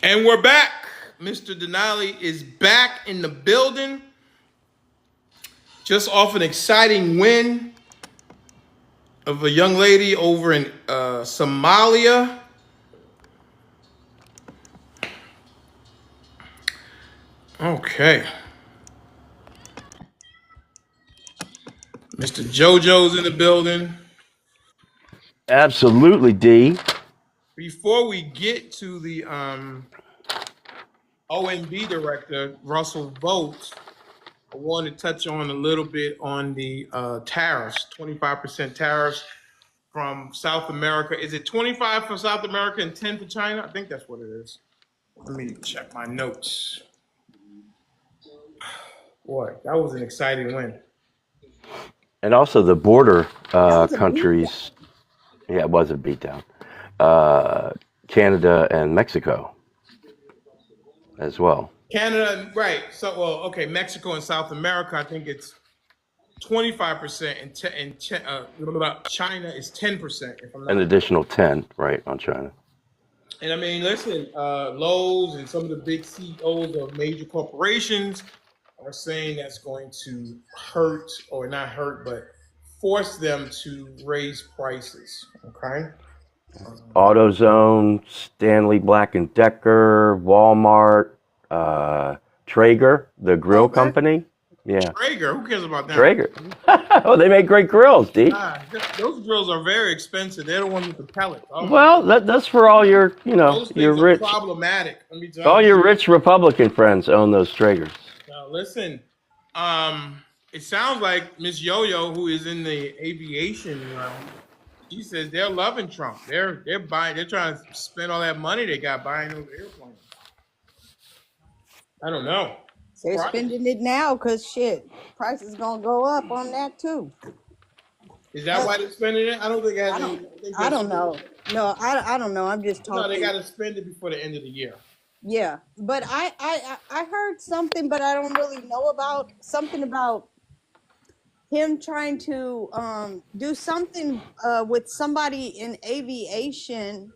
And we're back. Mr. Denali is back in the building. Just off an exciting win of a young lady over in Somalia. Okay. Mr. JoJo's in the building. Absolutely, D. Before we get to the OMB director, Russell Vogt, I want to touch on a little bit on the tariffs, 25% tariffs from South America. Is it 25 for South America and 10 for China? I think that's what it is. Let me check my notes. Boy, that was an exciting win. And also the border That was a beatdown. countries. Yeah, it was a beatdown. Uh, Canada and Mexico as well. Canada, right. So, well, okay, Mexico and South America, I think it's 25%, and China is 10%, if I'm An not. additional 10, right, on China. And I mean, listen, Lowe's and some of the big CEOs of major corporations are saying that's going to hurt, or not hurt, but force them to raise prices. Okay. AutoZone, Stanley Black and Decker, Walmart, Traeger, the grill Kroger. company. Yeah, Traeger, who cares about them? Traeger. Oh, they make great grills, D. Those grills are very expensive. They're the ones with the pellets. Oh my Well, that's for all your, Those your things are rich, problematic. Let me tell all you. your rich Republican friends own those Traegers. Now, listen, it sounds like Miss Yo-Yo, who is in the aviation realm, she says they're loving Trump. They're buying. They're trying to spend all that money they got buying those airplanes. I don't know. They're Surprising. spending it now because shit, price is gonna go up on that too. Is that Uh, why they're spending it? I don't think it has I any. don't, I think I they're don't spending know. it. No, I don't know. I'm just No, they got talking. to spend it before the end of the year. Yeah, but I heard something, but I don't really know about something about him trying to do something with somebody in aviation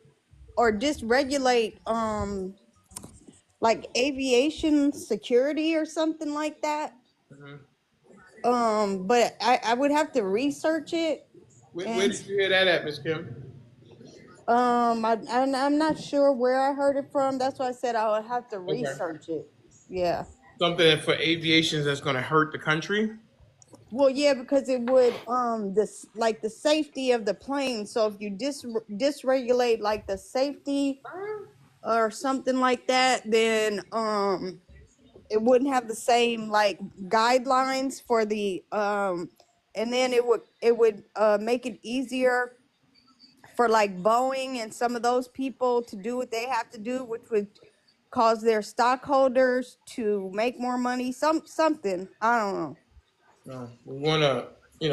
or dysregulate like aviation security or something like that. Mhm. But I would have to research it. Where And did you hear that at, Miss Kim? I'm not sure where I heard it from. That's why I said I would have to Okay. research it. Yeah. Something for aviation that's going to hurt the country. Well, yeah, because it would this like the safety of the plane. So if you dysregulate like the safety or something like that, then it wouldn't have the same like guidelines for the and then it would make it easier for like Boeing and some of those people to do what they have to do, which would cause their stockholders to make more money. Something I don't know. We want to,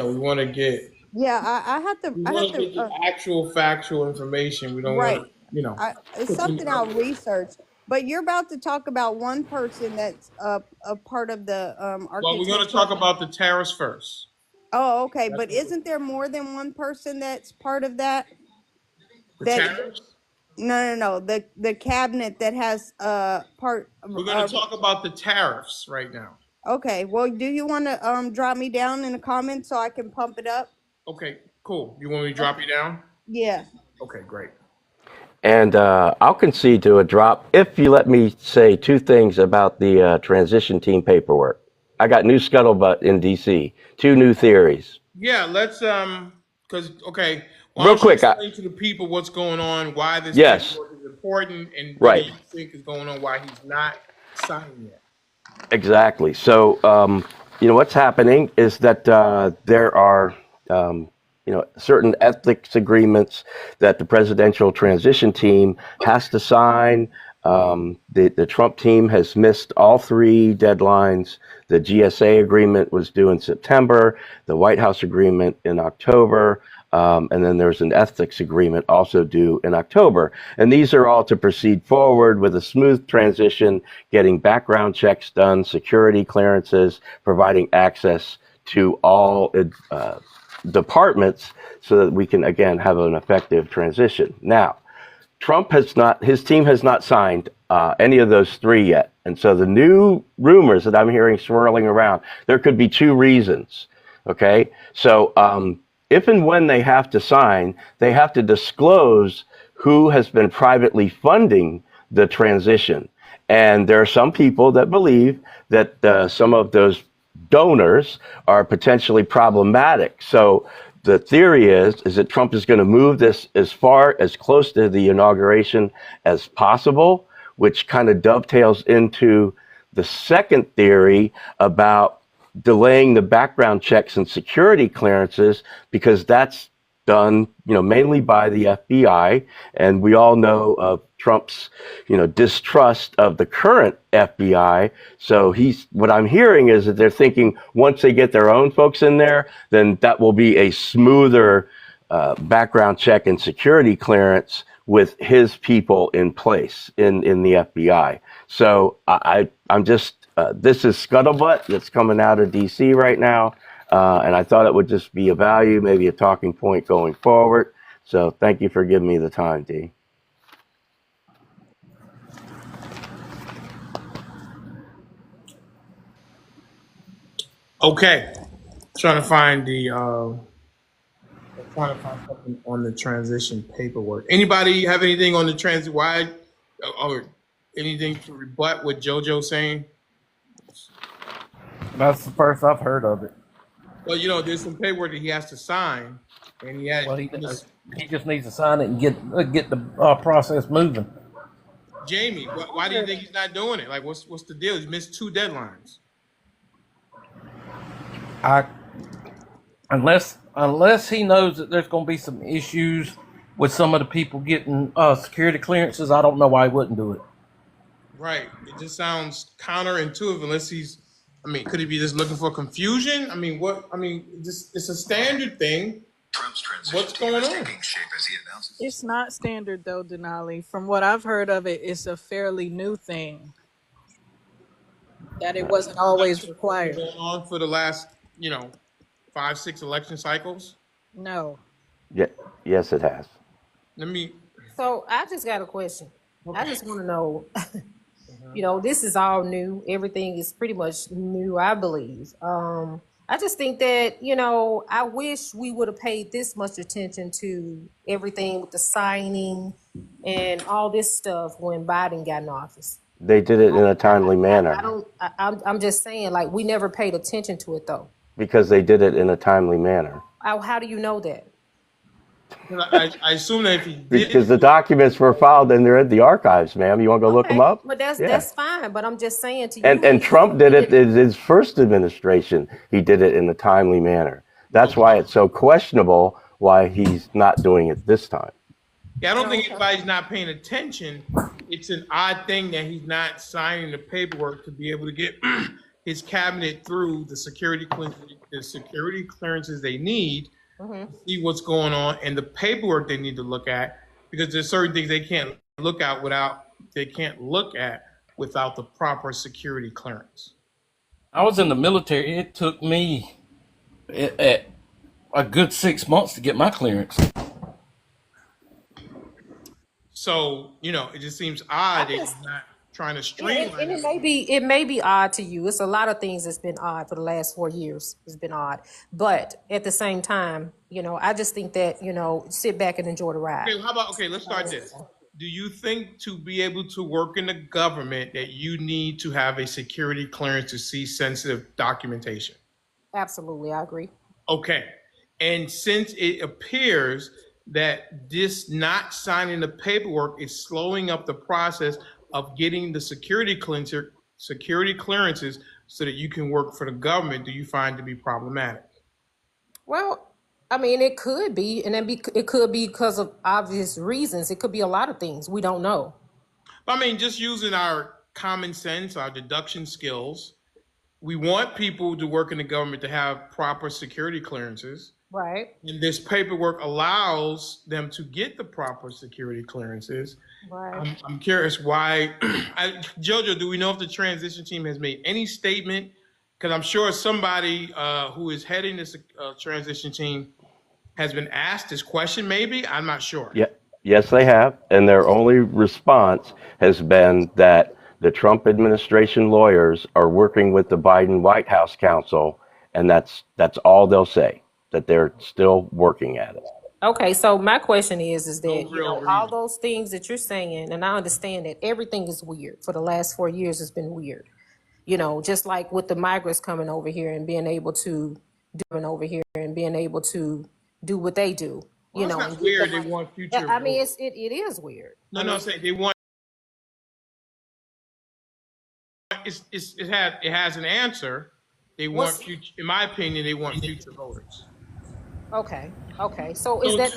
we want to get, Yeah, I have to. we I have want to to. get the actual factual information. We don't want Right. to, It's put them something out I'll there. research. But you're about to talk about one person that's a part of the Well, we're going to talk architectural. about the tariffs first. Oh, okay. That's But what isn't there more than one person that's part of that? the That tariffs. no. The cabinet that has part. We're going to talk about the tariffs right now. Okay. Well, do you want to drop me down in the comments so I can pump it up? Okay, cool. You want me to drop you down? Yeah. Okay, great. And I'll concede to a drop if you let me say two things about the transition team paperwork. I got new scuttlebutt in DC, two new theories. Yeah, let's because okay, why Real don't you quick, explain to the people what's going on, why this yes, paperwork is important, and what do right, you think is going on, why he's not signing yet? exactly. So, what's happening is that there are, certain ethics agreements that the presidential transition team has to sign. The Trump team has missed all three deadlines. The GSA agreement was due in September, the White House agreement in October, and then there's an ethics agreement also due in October. And these are all to proceed forward with a smooth transition, getting background checks done, security clearances, providing access to all departments so that we can, again, have an effective transition. Now, Trump has not, his team has not signed any of those three yet. And so the new rumors that I'm hearing swirling around, there could be two reasons. Okay. So if and when they have to sign, they have to disclose who has been privately funding the transition. And there are some people that believe that some of those donors are potentially problematic. So the theory is that Trump is going to move this as far as close to the inauguration as possible, which kind of dovetails into the second theory about delaying the background checks and security clearances, because that's done, mainly by the FBI, and we all know of Trump's, distrust of the current FBI. So what I'm hearing is that they're thinking once they get their own folks in there, then that will be a smoother background check and security clearance with his people in place in the FBI. So I'm just this is scuttlebutt that's coming out of DC right now. And I thought it would just be a value, maybe a talking point going forward. So thank you for giving me the time, D. Okay. Trying to find something on the transition paperwork. Anybody have anything on the transit? Why or anything to rebut what JoJo's saying? That's the first I've heard of it. Well, there's some paperwork that he has to sign, and he had. Well, he just needs to sign it and get the process moving. Jamie, why do you think he's not doing it? Like, what's the deal? He's missed 2 deadlines. Unless he knows that there's going to be some issues with some of the people getting security clearances, I don't know why he wouldn't do it. Right. It just sounds counterintuitive unless could he be just looking for confusion? It's a standard thing. What's going on? It's not standard though, Denali. From what I've heard of it, it's a fairly new thing that it wasn't always required. Going on for the last, 5-6 election cycles. No. Yeah, yes, it has. So I just got a question. I just want to know, this is all new. Everything is pretty much new, I believe. I just think that, I wish we would have paid this much attention to everything with the signing and all this stuff when Biden got in office. They did it in a timely manner. I'm just saying, like, we never paid attention to it though. Because they did it in a timely manner. How do you know that? I assume that if he did, because the documents were filed and they're in the archives, ma'am. You want to go look them up? But that's fine. But I'm just saying to you. And Trump did it in his first administration. He did it in a timely manner. That's why it's so questionable why he's not doing it this time. Yeah, I don't think anybody's not paying attention. It's an odd thing that he's not signing the paperwork to be able to get his cabinet through the security clearances they need to see what's going on, and the paperwork they need to look at, because there's certain things they can't look at without the proper security clearance. I was in the military. It took me a good 6 months to get my clearance. So, it just seems odd that he's not trying to streamline. And it may be odd to you. It's a lot of things that's been odd for the last 4 years. It's been odd, but at the same time, I just think that sit back and enjoy the ride. Okay, let's start this. Do you think to be able to work in the government that you need to have a security clearance to see sensitive documentation? Absolutely, I agree. Okay, and since it appears that this not signing the paperwork is slowing up the process of getting the security clearances so that you can work for the government, do you find to be problematic? Well, it could be, and it could be because of obvious reasons. It could be a lot of things. We don't know. Just using our common sense, our deduction skills, we want people to work in the government to have proper security clearances. Right. And this paperwork allows them to get the proper security clearances. Right. I'm curious why. Jojo, do we know if the transition team has made any statement? Because I'm sure somebody who is heading this transition team has been asked this question, maybe. I'm not sure. Yeah. Yes, they have. And their only response has been that the Trump administration lawyers are working with the Biden White House counsel, and that's all they'll say, that they're still working at it. Okay, so my question is No that, real all reason. those things that you're saying, and I understand that everything is weird. For the last 4 years, it's been weird. Just like with the migrants coming over here and being able to do what they do, Well, it's and not get the weird. They money. want future I mean, voters. it is weird. No, no, I'm saying they want. It has an answer. They want What's future. In my opinion, they want future voters. okay? Okay, so So is I that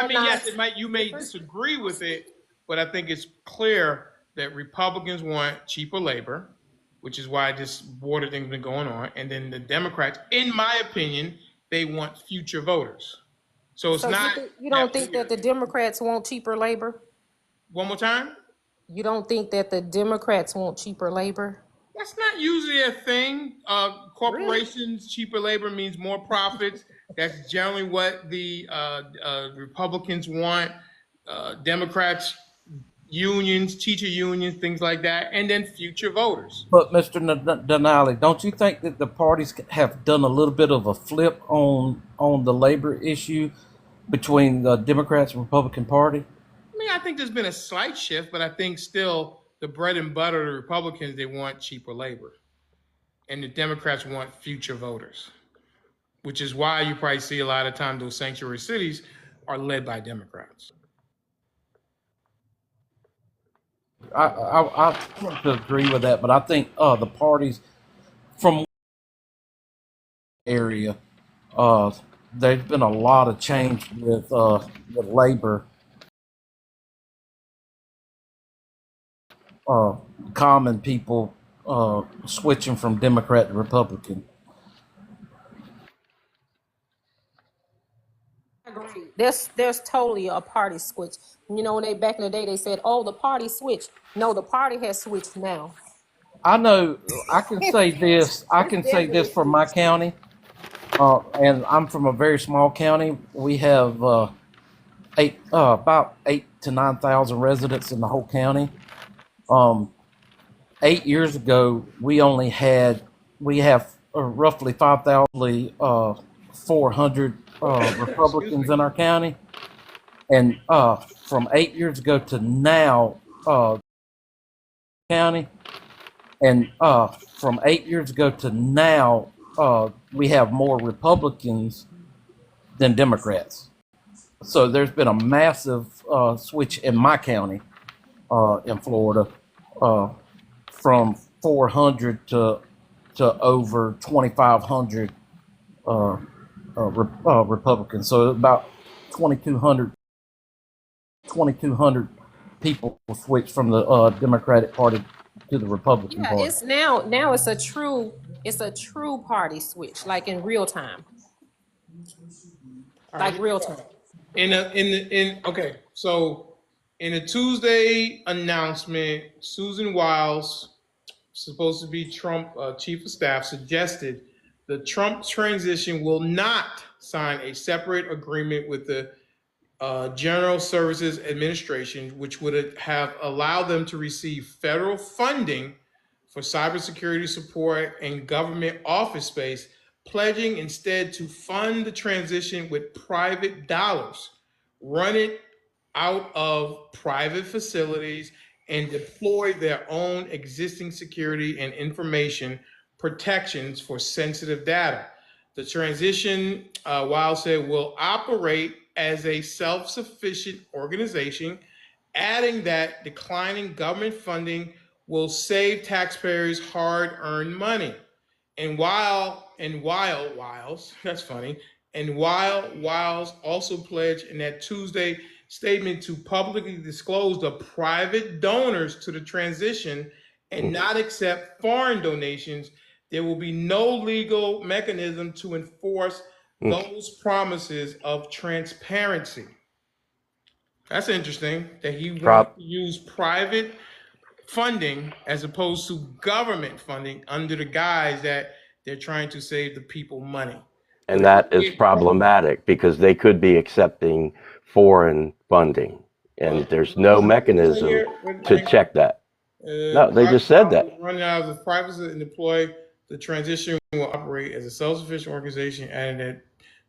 mean, not yes, you may different? disagree with it, but I think it's clear that Republicans want cheaper labor, which is why this border thing's been going on, and then the Democrats, in my opinion, they want future voters. So it's So not you don't that think that weird. the Democrats want cheaper labor? One more time. You don't think that the Democrats want cheaper labor? That's not usually a thing. Really? Corporations, cheaper labor means more profits. That's generally what the Republicans want. Democrats, unions, teacher unions, things like that, and then future voters. But Mr. Denali, don't you think that the parties have done a little bit of a flip on the labor issue between the Democrats and Republican Party? I mean, I think there's been a slight shift, but I think still the bread and butter of the Republicans, they want cheaper labor, and the Democrats want future voters, which is why you probably see a lot of times those sanctuary cities are led by Democrats. I tend to agree with that, but I think the parties from area, uh, there's been a lot of change with labor, uh, common people switching from Democrat to Republican. I agree. There's totally a party switch. When they back in the day they said, "Oh, the party switched." No, the party has switched now. I know I can say this. I It's can say this definitely for my switched. county, and I'm from a very small county. We have about 8 to 9,000 residents in the whole county. Um, 8 years ago, we have roughly 5,400 Excuse me. Republicans in our county, and from 8 years ago to now, county, and from 8 years ago to now, we have more Republicans than Democrats. So there's been a massive switch in my county, in Florida, uh, from 400 to over 2,500 Republicans. So about 2,200 people switched from the Democratic Party to the Republican Yeah, Party. it's now it's a true party switch, like in real time, All like right. real time. Okay, so in a Tuesday announcement, Susan Wiles, supposed to be Trump chief of staff, suggested the Trump transition will not sign a separate agreement with the General Services Administration, which would have allowed them to receive federal funding for cybersecurity support and government office space, pledging instead to fund the transition with private dollars, run it out of private facilities, and deploy their own existing security and information protections for sensitive data. The transition, Weil said, will operate as a self sufficient organization, adding that declining government funding will save taxpayers hard earned money. And Wiles, that's funny, and while Wiles also pledged in that Tuesday statement to publicly disclose the private donors to the transition and not accept foreign donations, there will be no legal mechanism to enforce those promises of transparency. That's interesting that he wants Prop, to use private funding as opposed to government funding under the guise that they're trying to save the people money. But and if that you is get problematic because they could be accepting foreign funding. and there's no mechanism to check that. No, they just said that. Running out of the private and deploy, the transition will operate as a self-sufficient organization, and that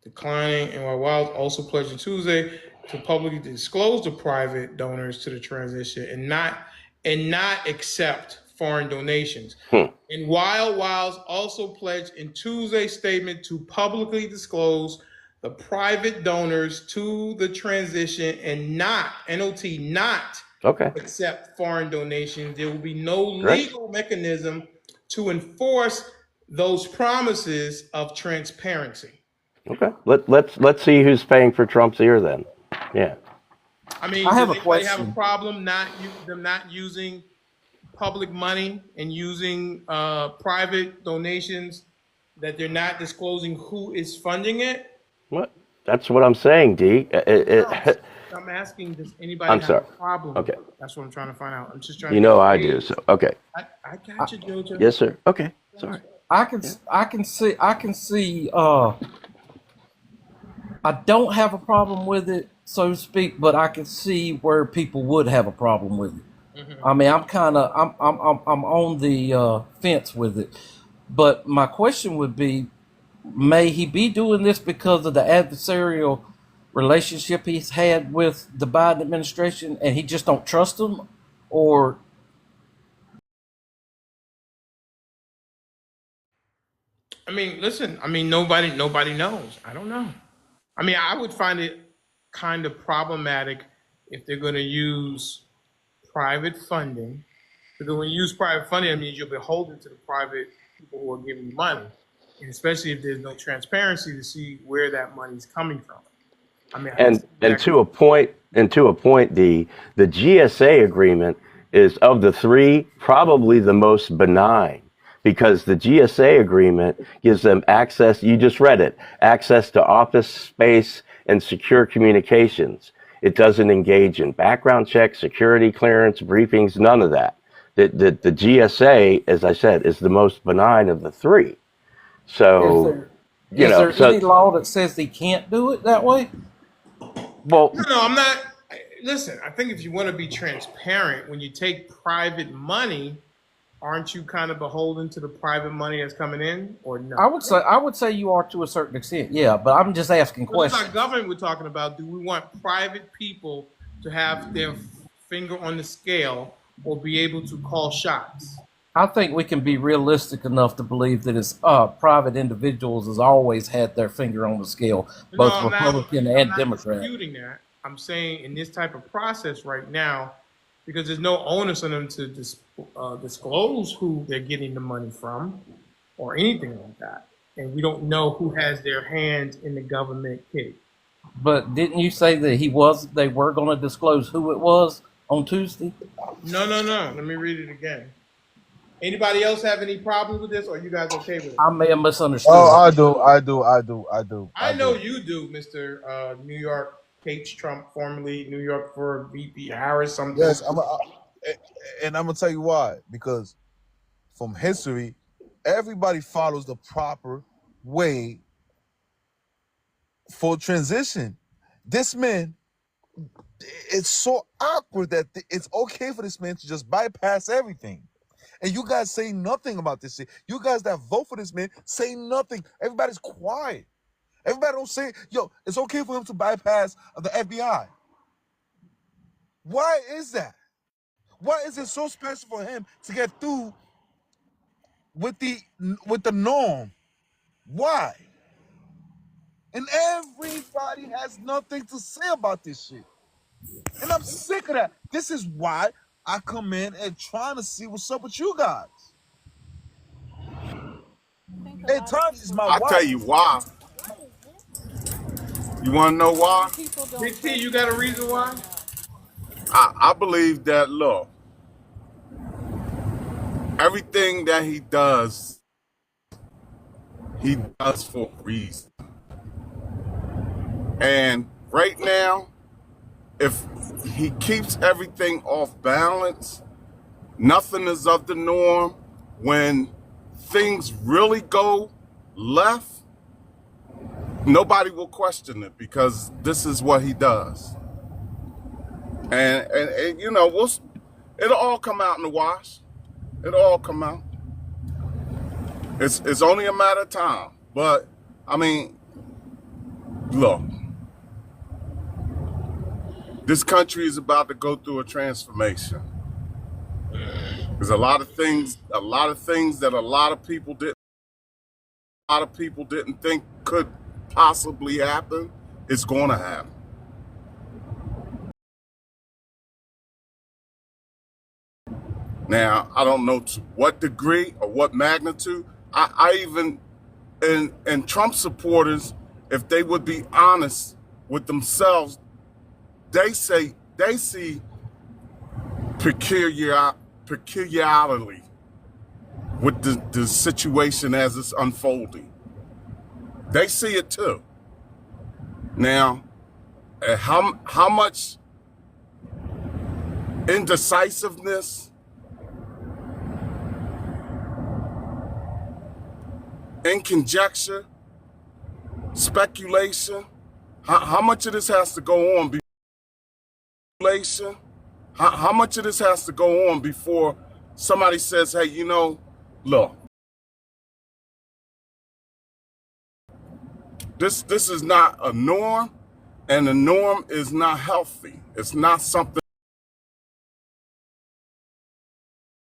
declining and while Wild also pledged on Tuesday to publicly disclose the private donors to the transition and not accept foreign donations. And Wilds also pledged in Tuesday's statement to publicly disclose the private donors to the transition and not accept foreign donations. There will be no legal mechanism to enforce those promises of transparency. Okay, let's see who's paying for Trump's ear then. Yeah. I mean, I have does a anybody have a question. problem them not using public money and using private donations, that they're not disclosing who is funding it? What? That's what I'm saying, D. I'm asking, does anybody I'm have sorry. a problem Okay. with it? That's what I'm trying to find out. I'm just trying You to know I do. So okay. I got you, Jojo. Yes, sir. Okay. Sorry. I can see I don't have a problem with it, so to speak, but I can see where people would have a problem with it. I mean, I'm on the fence with it. But my question would be, may he be doing this because of the adversarial relationship he's had with the Biden administration and he just don't trust them? Or I mean, listen, I mean, nobody knows. I don't know. I mean, I would find it kind of problematic if they're going to use private funding. Because when you use private funding, that means you're beholden to the private people who are giving you money, and especially if there's no transparency to see where that money's coming from. I mean, And to a point, the GSA agreement is, of the three, probably the most benign, because the GSA agreement gives them access. You just read it: access to office space and secure communications. It doesn't engage in background checks, security clearance, briefings, none of that. The GSA, as I said, is the most benign of the three. So, is there any law that says he can't do it that way? Well, no, I'm not. Listen, I think if you want to be transparent, when you take private money, aren't you kind of beholden to the private money that's coming in, or no? I would say you are to a certain extent, yeah. But I'm just asking questions. It's not government we're talking about. Do we want private people to have their finger on the scale or be able to call shots? I think we can be realistic enough to believe that it's private individuals has always had their finger on the scale, both Republican and Democrat. I'm not disputing that. I'm saying in this type of process right now, because there's no onus on them to disclose who they're getting the money from or anything like that. And we don't know who has their hand in the government cake. But didn't you say that they were going to disclose who it was on Tuesday? No. Let me read it again. Anybody else have any problems with this, or are you guys okay with it? I may have misunderstood. Oh, I do. I know you do, Mr. New York H. Trump, formerly New York for VP Harris. Something. Yes, and I'm gonna tell you why. Because from history, everybody follows the proper way for transition. This man, it's so awkward that it's okay for this man to just bypass everything. And you guys say nothing about this shit. You guys that vote for this man say nothing. Everybody's quiet. Everybody don't say, yo, it's okay for him to bypass the FBI. Why is that? Why is it so special for him to get through with the norm? Why? And everybody has nothing to say about this shit. And I'm sick of that. This is why I come in and trying to see what's up with you guys. At times it's my wife. I'll tell you why. You want to know why? Big T, you got a reason why? I believe that, look, everything that he does for a reason. And right now, if he keeps everything off balance, nothing is of the norm. When things really go left, nobody will question it because this is what he does. and you know, it'll all come out in the wash. It'll all come out. It's only a matter of time. But I mean, look, this country is about to go through a transformation. There's a lot of things that a lot of people didn't think could possibly happen. It's going to happen. Now, I don't know to what degree or what magnitude. I even, and Trump supporters, if they would be honest with themselves, they say they see peculiarity with the situation as it's unfolding. They see it too. Now, how much indecisiveness, in conjecture, speculation, how much of this has to go on how much of this has to go on before somebody says, hey, you know, look, this is not a norm, and the norm is not healthy. It's not something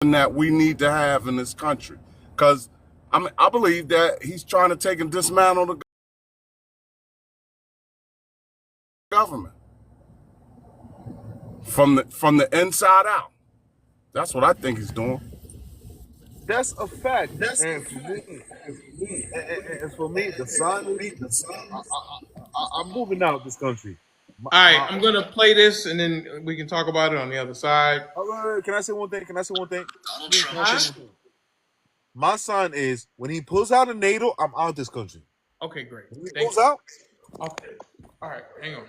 that we need to have in this country. Because I believe that he's trying to take and dismantle the government from the inside out. That's what I think he's doing. That's a fact. And for me, the son is. I'm moving out of this country. All right, I'm gonna play this, and then we can talk about it on the other side. Can I say one thing? Can I say one thing? Donald Please, Trump can I say Huh? one thing? My son is when he pulls out of NATO, I'm out of this country. Okay, great. When he Thank pulls you. out, Okay. All right, hang on.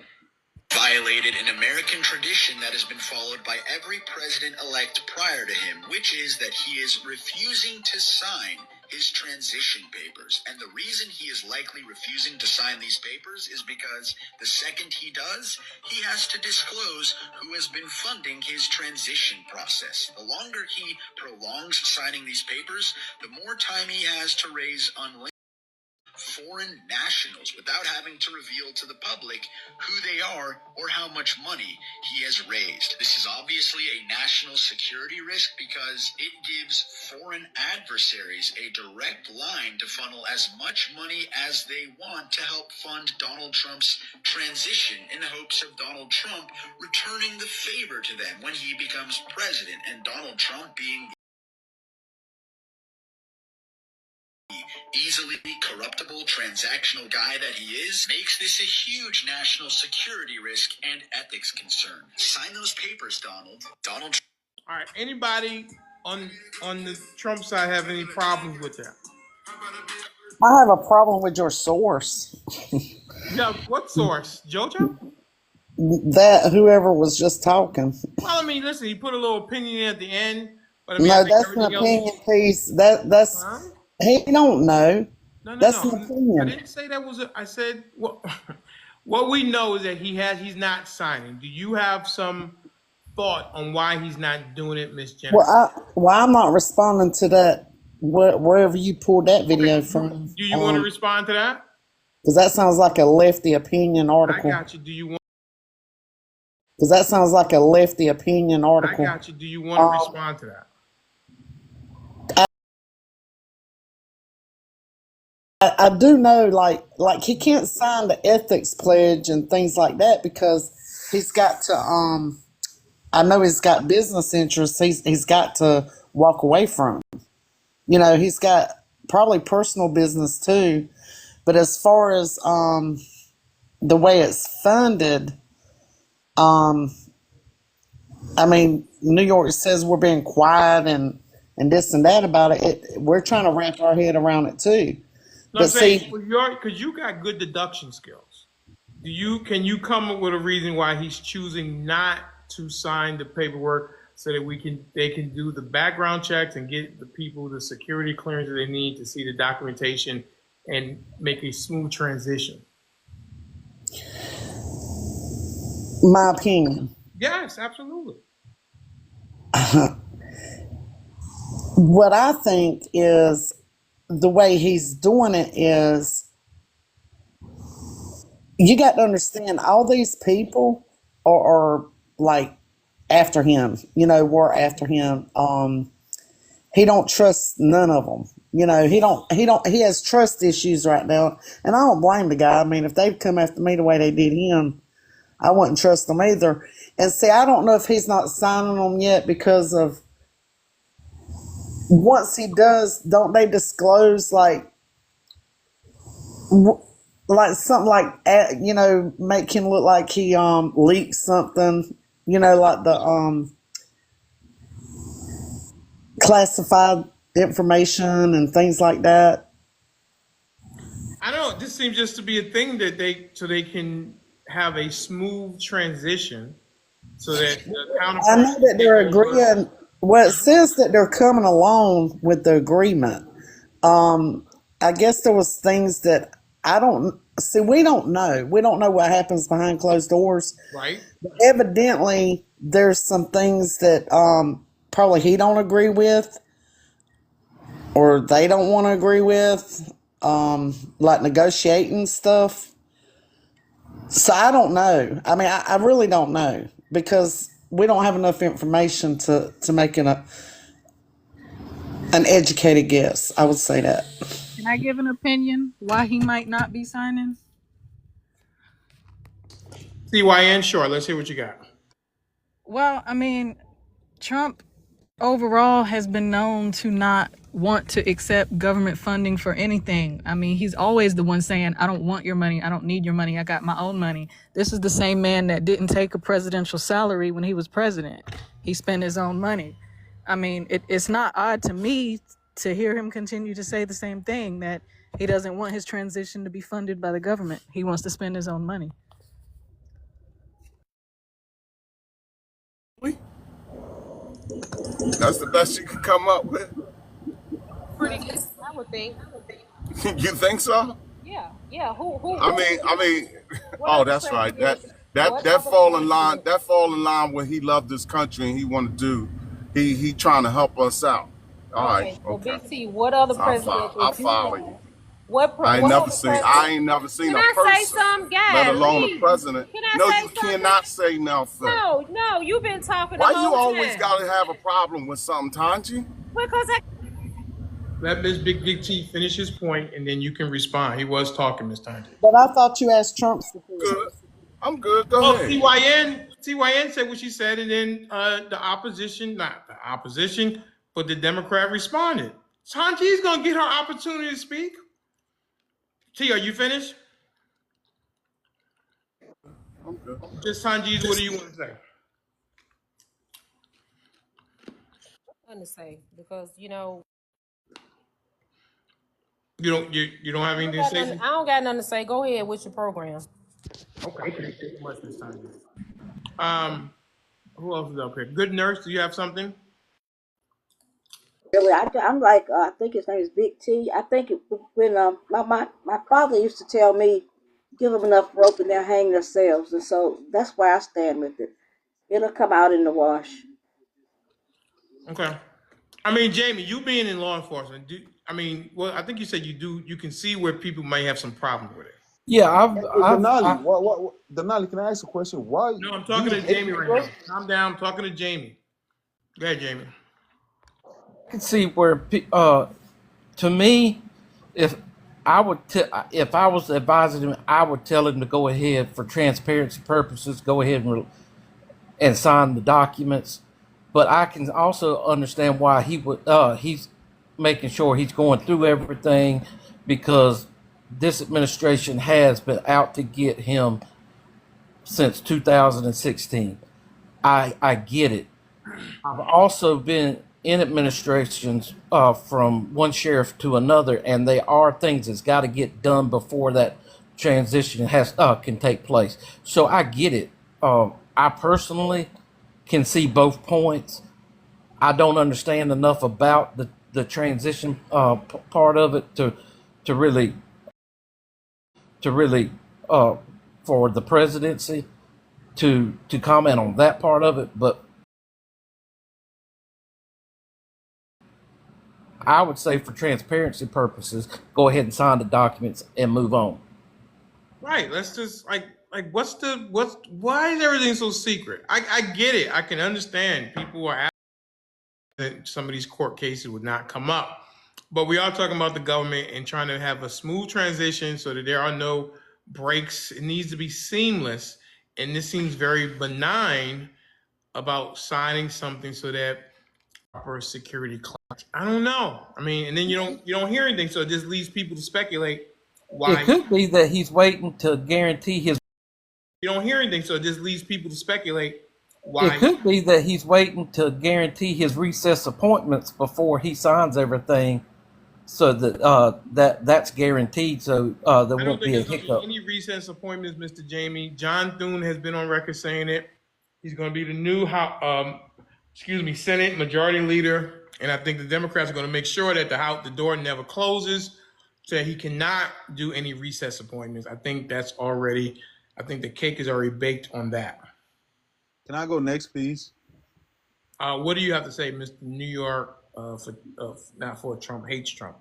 violated an American tradition that has been followed by every president-elect prior to him, which is that he is refusing to sign his transition papers. And the reason he is likely refusing to sign these papers is because the second he does, he has to disclose who has been funding his transition process. The longer he prolongs signing these papers, the more time he has to raise unlinked foreign nationals without having to reveal to the public who they are or how much money he has raised. This is obviously a national security risk because it gives foreign adversaries a direct line to funnel as much money as they want to help fund Donald Trump's transition in the hopes of Donald Trump returning the favor to them when he becomes president, and Donald Trump being easily corruptible transactional guy that he is, makes this a huge national security risk and ethics concern. Sign those papers, Donald. All right, anybody on the Trump side have any problems with that? I have a problem with your source. Yeah, what source? JoJo? That whoever was just talking. Well, I mean, listen, he put a little opinion in at the end, but I mean, I No, think that's an everything else. opinion piece. That's Huh? he don't know. No, no, That's an no. I opinion. didn't say that was. I said what. What we know is that he's not signing. Do you have some thought on why he's not doing it, Miss Jennifer? I'm not responding to that. Wherever you pulled that video from, Do you want to respond to that? because that sounds like a lefty opinion I article. got you. Do you want? Because that sounds like a lefty opinion I article. got you. Do you want to respond to that? I do know, like he can't sign the ethics pledge and things like that because he's got to. I know he's got business interests. He's got to walk away from. You know, he's got probably personal business too. But as far as the way it's funded, I mean, New York says we're being quiet and this and that about it. We're trying to wrap our head around it too. No, I'm But saying see, because you got good deduction skills. Can you come up with a reason why he's choosing not to sign the paperwork so that they can do the background checks and get the people the security clearance that they need to see the documentation and make a smooth transition? my opinion. Yes, absolutely. What I think is the way he's doing it is you got to understand all these people are like after him, were after him. He don't trust none of them. He has trust issues right now, and I don't blame the guy. I mean, if they've come after me the way they did him, I wouldn't trust them either. And see, I don't know if he's not signing them yet because of once he does, don't they disclose like something like make him look like he leaked something, like the classified information and things like that. I don't. This seems just to be a thing that they can have a smooth transition, so that the I counterparts know that take they're over. agreeing. Well, it says that they're coming along with the agreement. I guess there was things that I don't see. We don't know. We don't know what happens behind closed doors. Right. But evidently, there's some things that probably he don't agree with, or they don't want to agree with, like negotiating stuff. So I don't know. I mean, I really don't know because we don't have enough information to make an educated guess. I would say that. Can I give an opinion why he might not be signing? CYN, sure. Let's hear what you got. Well, I mean, Trump overall has been known to not want to accept government funding for anything. I mean, he's always the one saying, I don't want your money. I don't need your money. I got my own money. This is the same man that didn't take a presidential salary when he was president. He spent his own money. I mean, it's not odd to me to hear him continue to say the same thing, that he doesn't want his transition to be funded by the government. He wants to spend his own money. That's the best you can come up with. Pretty good, I would think. You think so? Yeah, yeah. Who? I mean. What Oh, other that's right. That president? that What that other fall in line. president? That fall in line where he loved this country and he want to do. He trying to help us out. All right. Okay, well, Okay. Big T, what other So I president follow. I that you follow you. know? What other I president? ain't never seen Can a I say person, something, let guys? alone a Leave. president. Can I No, you say something? cannot say nothing. No, no, you've been talking the Why you whole always time. gotta have a problem with something, Tanji? Because I Let Ms. Big T finish his point, and then you can respond. He was talking, Ms. Tanji. But I thought you asked Trump supporters. Good. I'm good. Go Oh, ahead. TYN said what she said, and then the opposition, not the opposition, but the Democrat responded. Tanji's gonna get her opportunity to speak. T, are you finished? I'm good. Just Tanji's. What do you want to say? nothing to say because You don't have anything to say? I don't got nothing to say. Go ahead with your program. Okay. Thank you so much, Ms. Tanji. Who else is up here? Good nurse. Do you have something? Really, I'm like, I think his name is Big T. I think when my father used to tell me, give them enough rope and they'll hang themselves, and so that's where I stand with it. It'll come out in the wash. Okay. I mean, Jamie, you being in law enforcement, well, I think you said you do. You can see where people may have some problem with it. Yeah, Hey, Denali, Denali, can I ask a question? Why No, I'm do talking you to hate Jamie right Negroes? now. Calm down. I'm talking to Jamie. Go ahead, Jamie. can see where, to me, if if I was advising him, I would tell him to go ahead for transparency purposes, go ahead and sign the documents. But I can also understand why he's making sure he's going through everything because this administration has been out to get him since 2016. I get it. I've also been in administrations from one sheriff to another, and they are things that's got to get done before that transition can take place. So I get it. I personally can see both points. I don't understand enough about the transition part of it to really for the presidency to comment on that part of it, but I would say for transparency purposes, go ahead and sign the documents and move on. Right. Let's just why is everything so secret? I get it. I can understand people are asking that some of these court cases would not come up. But we are talking about the government and trying to have a smooth transition so that there are no breaks. It needs to be seamless. And this seems very benign about signing something so that proper security clearance. I don't know. I mean, and then you don't hear anything, so it just leaves people to speculate It why could be that he's waiting to guarantee his. you don't hear anything, so it just leaves people to speculate It why. could be that he's waiting to guarantee his recess appointments before he signs everything, so that that's guaranteed. So there I don't won't think be a there's going to hiccup. be any recess appointments, Mr. Jamie. John Thune has been on record saying it. He's going to be the new Senate Majority Leader, and I think the Democrats are going to make sure that the door never closes, so that he cannot do any recess appointments. I think the cake is already baked on that. Can I go next, please? What do you have to say, Mr. New York, not for Trump, hates Trump?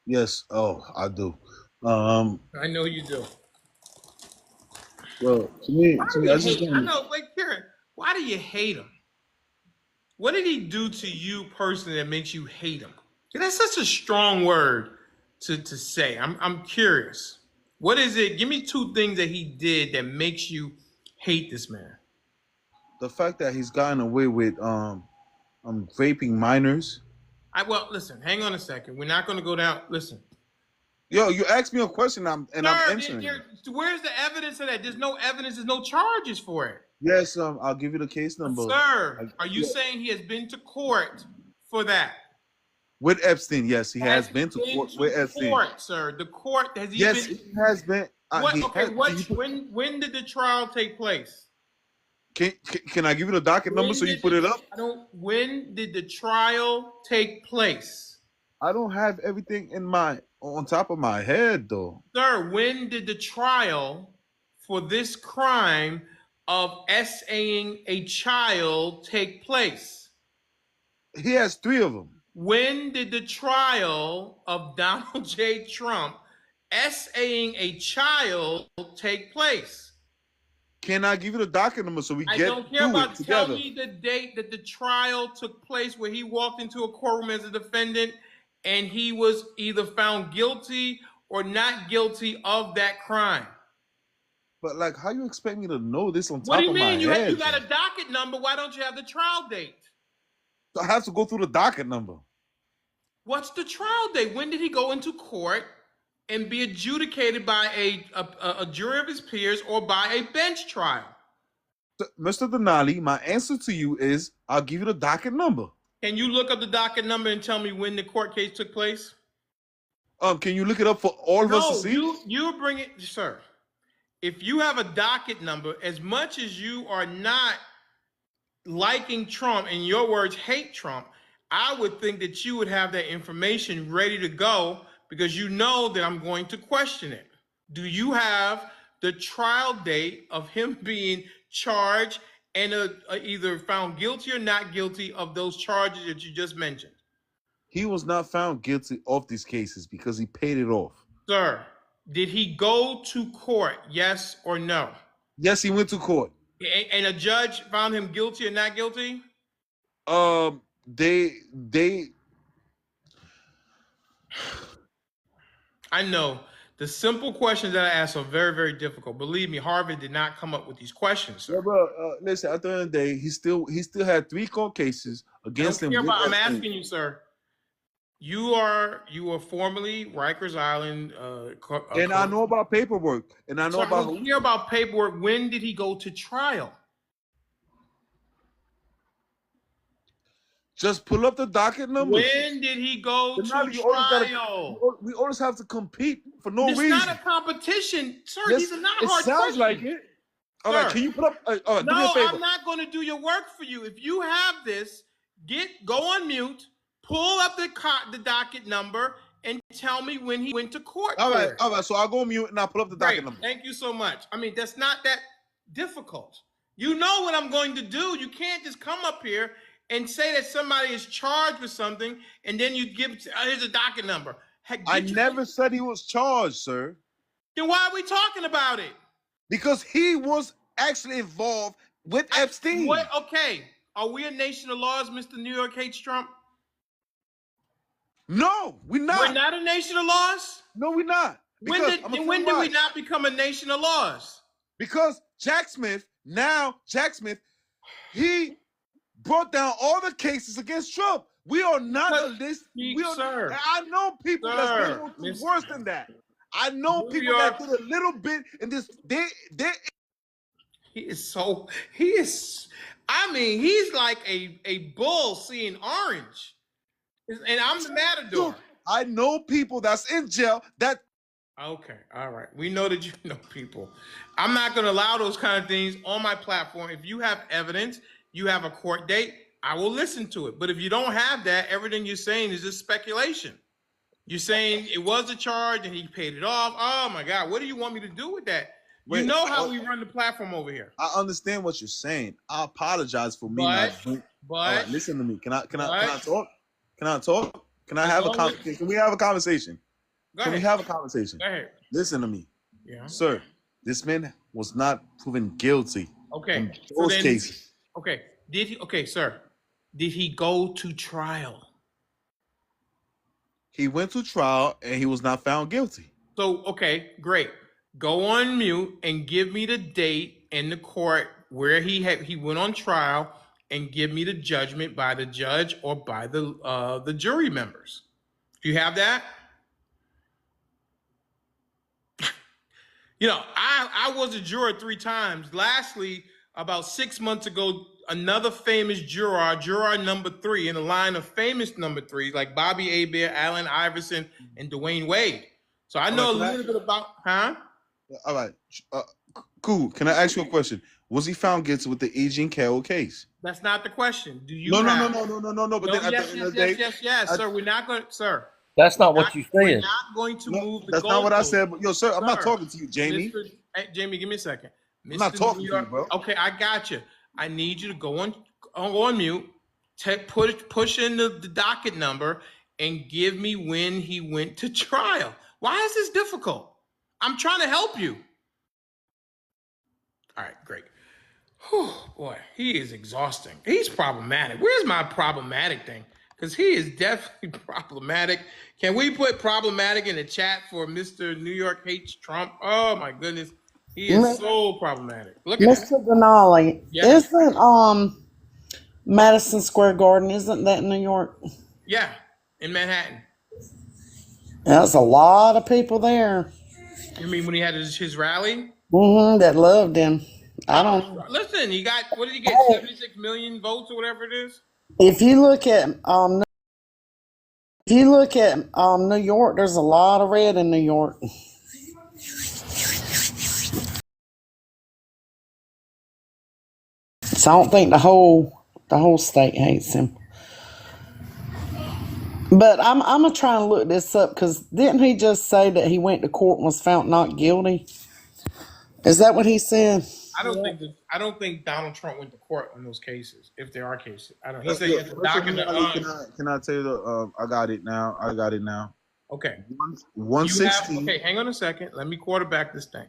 Yes. Oh, I do. I know you do. Well, to me, I just I don't. know, like Karen, why do you hate him? What did he do to you personally that makes you hate him? That's such a strong word to say. I'm curious. What is it? Give me two things that he did that makes you hate this man. The fact that he's gotten away with raping minors. Well, listen, hang on a second. We're not going to go down. Listen. Yo, you asked me a question, I'm answering. Where's the evidence of that? There's no evidence. There's no charges for it. Yes, I'll give you the case number. Sir, are you saying he has been to court for that? With Epstein, yes, he has been to court with Epstein. Sir, the court has. Yes, he has been. When did the trial take place? Can I give you the docket number so you put it up? When did the trial take place? I don't have everything on top of my head, though. Sir, when did the trial for this crime of SAing a child take place? He has 3 of them. When did the trial of Donald J. Trump SAing a child take place? Can I give you the docket number so we get through it together? Tell me the date that the trial took place where he walked into a courtroom as a defendant and he was either found guilty or not guilty of that crime. But like, how you expect me to know this on top of my head? What do you mean? You got a docket number. Why don't you have the trial date? I have to go through the docket number. What's the trial date? When did he go into court and be adjudicated by a jury of his peers or by a bench trial? Mr. Denali, my answer to you is I'll give you the docket number. Can you look up the docket number and tell me when the court case took place? Can you look it up for all of us to see? You bring it, sir. If you have a docket number, as much as you are not liking Trump, in your words, hate Trump, I would think that you would have that information ready to go because you know that I'm going to question it. Do you have the trial date of him being charged and either found guilty or not guilty of those charges that you just mentioned? He was not found guilty of these cases because he paid it off. Sir, did he go to court, yes or no? Yes, he went to court. And a judge found him guilty or not guilty? They I know. The simple questions that I ask are very, very difficult. Believe me, Harvard did not come up with these questions, sir. Yeah, bro, listen, at the end of the day, he still had 3 court cases against him. I'm asking you, sir. You are formerly Rikers Island. And I know about paperwork. And I know I don't care about paperwork. When did he go to trial? Just pull up the docket numbers. When did he go to trial? We always have to compete for no reason. It's not a competition, sir. Yes, these are not it hard sounds questions. like it. All right, can you put up? Do me a favor. I'm not going to do your work for you. If you have this, go on mute, pull up the docket number, and tell me when he went to court. All right. So I'll go on mute and I'll pull up the docket number. Thank you so much. I mean, that's not that difficult. You know what I'm going to do. You can't just come up here and say that somebody is charged with something, and then you give here's a docket number. I never said he was charged, sir. Then why are we talking about it? Because he was actually involved with Epstein. What? Okay. Are we a nation of laws, Mr. New York hates Trump? No, we're not. We're not a nation of laws? No, we're not. When did we not become a nation of laws? Because Jack Smith, he brought down all the cases against Trump. We are not a list. Sir. I know people that's been worse than that. I know people that did a little bit in this. He's like a bull seeing orange. And I'm the matador. I know people that's in jail that. Okay, all right. We know that you know people. I'm not going to allow those kind of things on my platform. If you have evidence, you have a court date, I will listen to it. But if you don't have that, everything you're saying is just speculation. You're saying it was a charge and he paid it off. Oh my God, what do you want me to do with that? You know how we run the platform over here. I understand what you're saying. I apologize for me not. But all right, listen to me. Can I talk? Can I talk? Can I have a conversation? Can we have a conversation? Can we have a conversation? Go ahead. Listen to me. Yeah. Sir, this man was not proven guilty. Okay. In those cases. Okay. Sir. Did he go to trial? He went to trial and he was not found guilty. So, okay, great. Go on mute and give me the date in the court where he went on trial, and give me the judgment by the judge or by the jury members. Do you have that? You know, I was a juror 3 times. Lastly, about 6 months ago, another famous juror number 3 in the line of famous number 3s like Bobby Hebert, Allen Iverson, and Dwayne Wade. So I know a little bit about, huh? All right. Cool. Can I ask you a question? Was he found guilty with the E. Jean Carroll case? That's not the question. Do you? No. But then at the end of the day, yes, sir. We're not going, sir. That's not what you said. We're not going to move the goalpost. That's not what I said. But sir, I'm not talking to you, Jamie. Jamie, give me a second. I'm not talking to you, bro. Okay, I got you. I need you to go on mute. Push in the docket number and give me when he went to trial. Why is this difficult? I'm trying to help you. All right, great. Whew, boy, he is exhausting. He's problematic. Where's my problematic thing? Because he is definitely problematic. Can we put problematic in the chat for Mr. New York hates Trump? Oh my goodness. He is so problematic. Look at Mr. Denali, yes. Isn't Madison Square Garden, isn't that in New York? Yeah, in Manhattan. There's a lot of people there. You mean when he had his rally? That loved him. I don't. Listen, he got, what did he get? 76 million votes or whatever it is? If you look at New York, there's a lot of red in New York. So I don't think the whole state hates him. But I'm gonna try and look this up, because didn't he just say that he went to court and was found not guilty? Is that what he said? I don't think Donald Trump went to court on those cases, if there are cases. I don't. He said Can I tell you I got it now. Okay. 116. Okay, hang on a second. Let me quarterback this thing.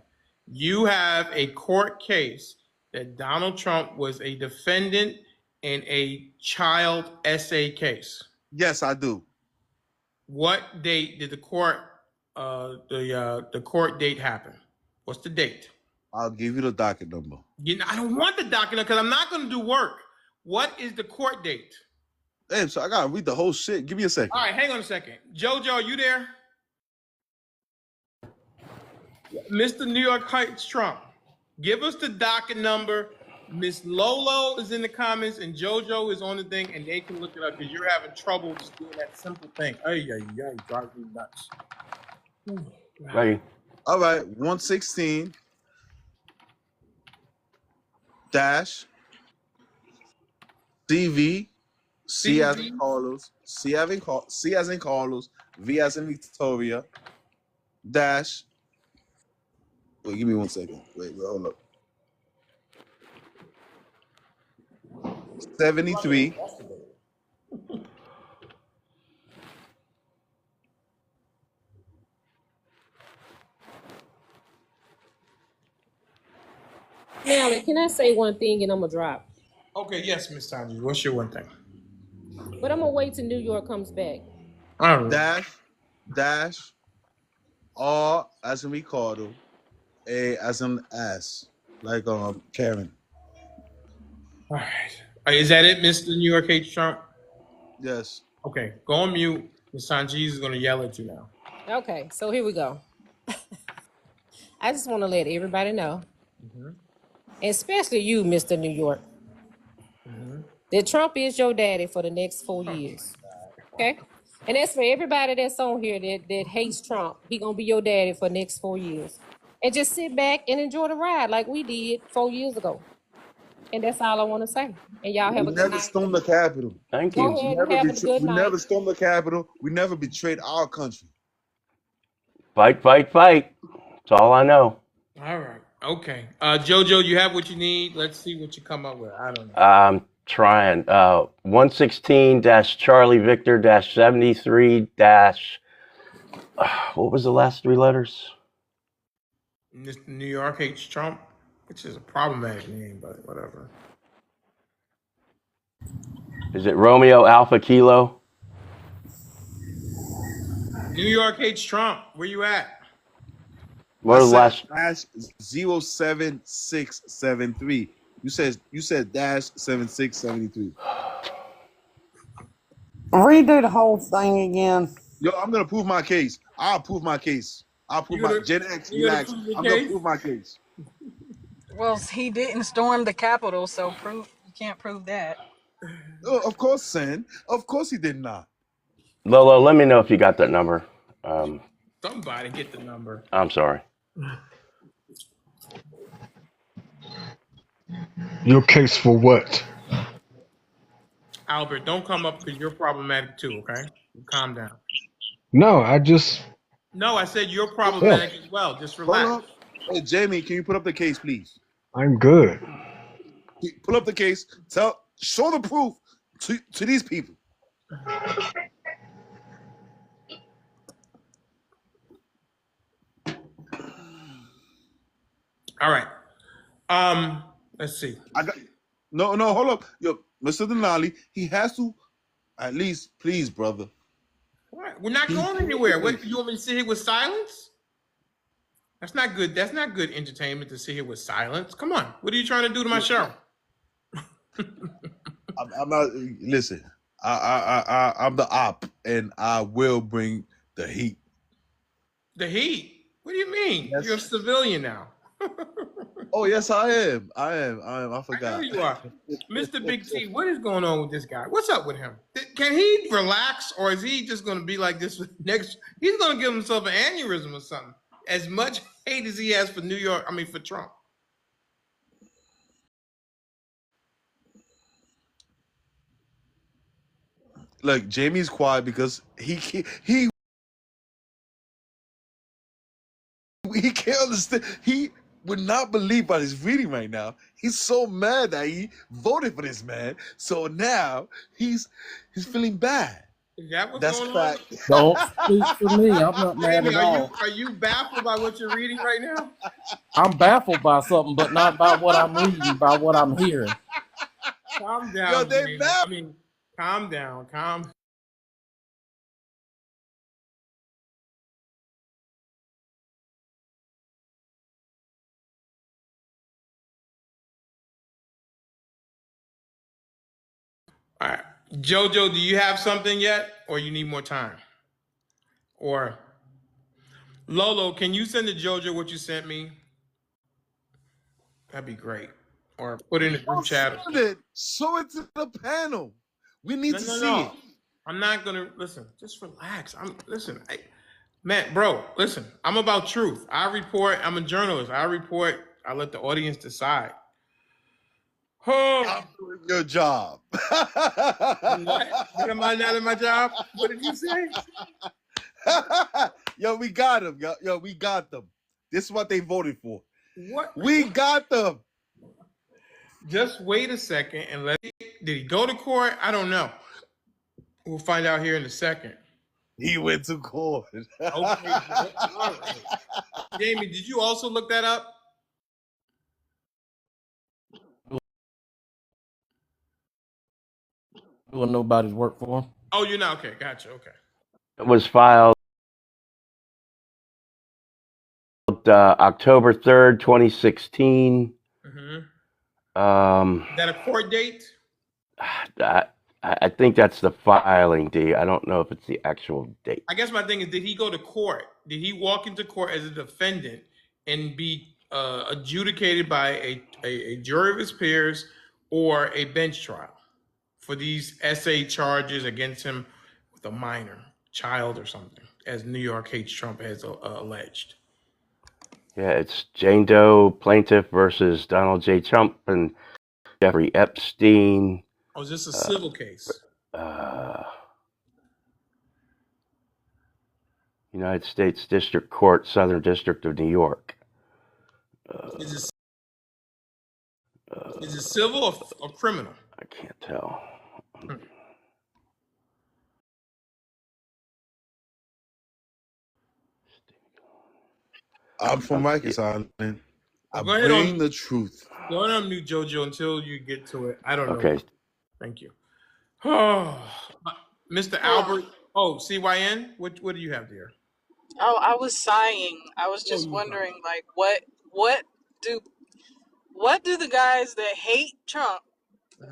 You have a court case that Donald Trump was a defendant in a child SA case. Yes, I do. What date did the court date happen? What's the date? I'll give you the docket number. I don't want the docket number because I'm not going to do work. What is the court date? Damn, so I got to read the whole shit. Give me a second. All right, hang on a second. JoJo, are you there? Mr. New York Heights Trump, give us the docket number. Miss Lolo is in the comments and JoJo is on the thing, and they can look it up because you're having trouble just doing that simple thing. Drives me nuts. Ready? All right, 116 dash CV C as in Carlos, C as in Carlos, V as in Victoria, dash. Wait, give me 1 second. Wait, hold up. 73. Now, can I say one thing and I'm gonna drop? Okay, yes, Miss Sanji. What's your one thing? But I'm gonna wait till New York comes back. All right. Dash R as in Ricardo, A as in ass, like Karen. All right. Is that it, Mr. New York H. Trump? Yes. Okay, go on mute. Miss Sanji is going to yell at you now. Okay, so here we go. I just want to let everybody know, especially you, Mr. New York, that Trump is your daddy for the next 4 years. Okay? And that's for everybody that's on here that hates Trump. He gonna be your daddy for the next 4 years. And just sit back and enjoy the ride like we did 4 years ago. And that's all I want to say. And y'all have We a good never night. stormed the Capitol. Thank Go you. ahead and have a good We night. never stormed the Capitol. We never betrayed our country. Fight, fight, fight. That's all I know. All right. Okay. Jojo, you have what you need. Let's see what you come up with. I don't know. I'm trying. 116 Charlie Victor 73 what was the last three letters? Mr. New York H. Trump, which is a problematic name, but whatever. Is it Romeo Alpha Kilo? New York H. Trump, where you at? What I are the said last? dash 07673. You said dash 7673. Redo the whole thing again. Yo, I'm gonna prove my case. I'll prove my case. I'll prove You my gonna Gen X. you gonna Relax. prove your I'm gonna case? prove my case. Well, he didn't storm the Capitol, so you can't prove that. Of course, Sen. Of course he did not. Lolo, let me know if you got that number. Somebody get the number. I'm sorry. Your case for what? Albert, don't come up because you're problematic too. Okay, calm down. No, I just No, I said you're yeah, problematic as well. Just Hold relax. up. Hey, Jamie, can you put up the case, please? I'm good. Pull up the case. Show the proof to these people. All right. Let's see. I got no, hold up. Yo, Mr. Denali, he has to at least, please, brother. All right. We're not going anywhere. What you want me to sit here with silence? That's not good. That's not good entertainment to sit here with silence. Come on. What are you trying to do to my show? I'm not. Listen, I'm the op, and I will bring the heat. The heat. What do you mean? Yes. You're a civilian now. Oh yes, I am. I I forgot. know you are. Mr. Big T, what is going on with this guy? What's up with him? Can he relax or is he just going to be like this next? He's going to give himself an aneurysm or something. As much hate as he has for for Trump. Look, Jamie's quiet because he can't understand. He would not believe what he's reading right now. He's so mad that he voted for this man. So now he's feeling bad. Is that what's That's going on? fact. Don't speak for me. I'm not mad Jamie, at all. are you baffled by what you're reading right now? I'm baffled by something, but not by what I'm reading, by what I'm hearing. Calm down. Yo, they Jamie. mad. Calm down. Calm. All right. Jojo, do you have something yet or you need more time? Or Lolo, can you send to Jojo what you sent me? That'd be great. Or put it in the group chat. Show it to the panel. We need to see No. it. I'm not gonna listen. Just relax. Man, bro, listen. I'm about truth. I report. I'm a journalist. I report. I let the audience decide. I'm doing your job. What? What am I not in my job? What did you say? Yo, we got them. Yo, we got them. This is what they voted for. What? We got them. Just wait a second and did he go to court? I don't know. We'll find out here in a second. He went to court. Okay, all right. Jamie, did you also look that up? Doing nobody's work for him. Oh, you're not okay. Gotcha. Okay. It was filed October 3rd, 2016. Is that a court date? I think that's the filing date. I don't know if it's the actual date. I guess my thing is, did he go to court? Did he walk into court as a defendant and be adjudicated by a jury of his peers or a bench trial for these essay charges against him with a minor child or something, as New York Hates Trump has alleged? Yeah, it's Jane Doe plaintiff versus Donald J. Trump and Jeffrey Epstein. Oh, is this a civil case? United States District Court, Southern District of New York. Is it civil or criminal? I can't tell. I'm from Rikers Island. I Go ahead bring on. the truth. Go ahead on mute, JoJo, until you get to it. I don't know. Okay. Thank you. Oh, Mr. Albert. Oh, CYN. What do you have there? Oh, I was sighing. I was just wondering, like, what do the guys that hate Trump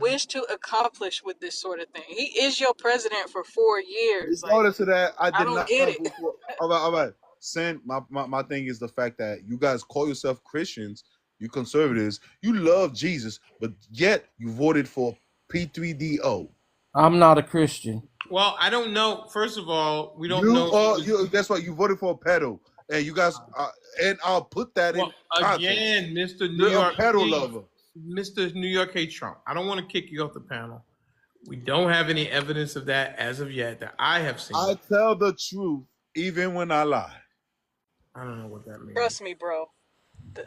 wish to accomplish with this sort of thing? He is your president for 4 years. Like, Regardless of that, I I did don't not get it. vote for. All right. Sin, my thing is the fact that you guys call yourself Christians, you conservatives, you love Jesus, but yet you voted for P3DO. I'm not a Christian. Well, I don't know. First of all, we don't know. That's why you voted for a pedo, and you guys, and I'll put that in context. Again, Mr. New You're York, a pedo lover. Mr. New York hates Trump. I don't want to kick you off the panel. We don't have any evidence of that as of yet that I have seen. I tell the truth even when I lie. I don't know what that means. Trust me, bro.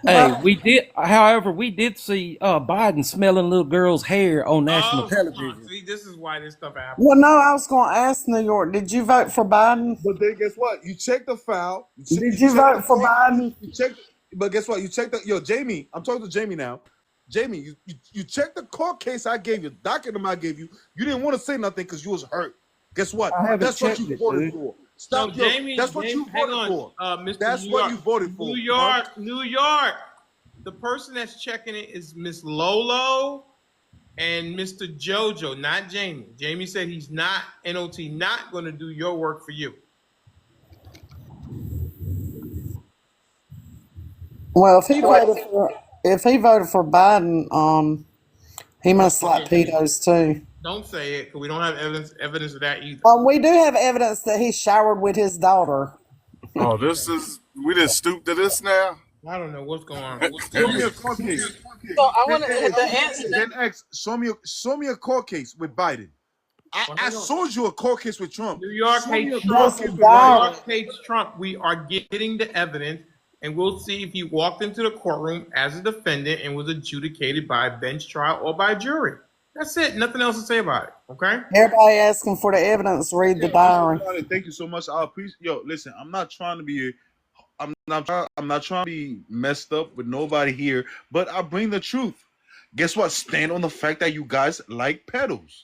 Hey, however, we did see Biden smelling little girls' hair on national television. See, this is why this stuff happens. Well, no, I was going to ask New York, did you vote for Biden? But then guess what? You check the file. Did you vote for Biden? You check, but guess what? You check the Jamie. I'm talking to Jamie now. Jamie, you check the court case I gave you, document I gave you. You didn't want to say nothing because you was hurt. Guess what? That's what you voted for. Stop, no, Jamie. That's what you voted for. Mr. That's New what York, you voted for. New York. The person that's checking it is Miss Lolo and Mr. JoJo, not Jamie. Jamie said he's not not going to do your work for you. Well, if he voted for Biden, he must like pedos too. Don't say it, because we don't have evidence of that either. We do have evidence that he showered with his daughter. Oh, we didn't stoop to this now? I don't know what's going on. Show me a court case. So I want the answer. Then X, show me a court case with Biden. I showed you a court case with Trump. New York hates Trump. Trump. New York hates Trump. We are getting the evidence, and we'll see if he walked into the courtroom as a defendant and was adjudicated by a bench trial or by a jury. That's it. Nothing else to say about it. Okay. Everybody asking for the evidence. Read the diary. Thank you so much. I appreciate. Yo, listen. I'm not trying to be. I'm not trying to be messed up with nobody here. But I bring the truth. Guess what? Stand on the fact that you guys like pedos.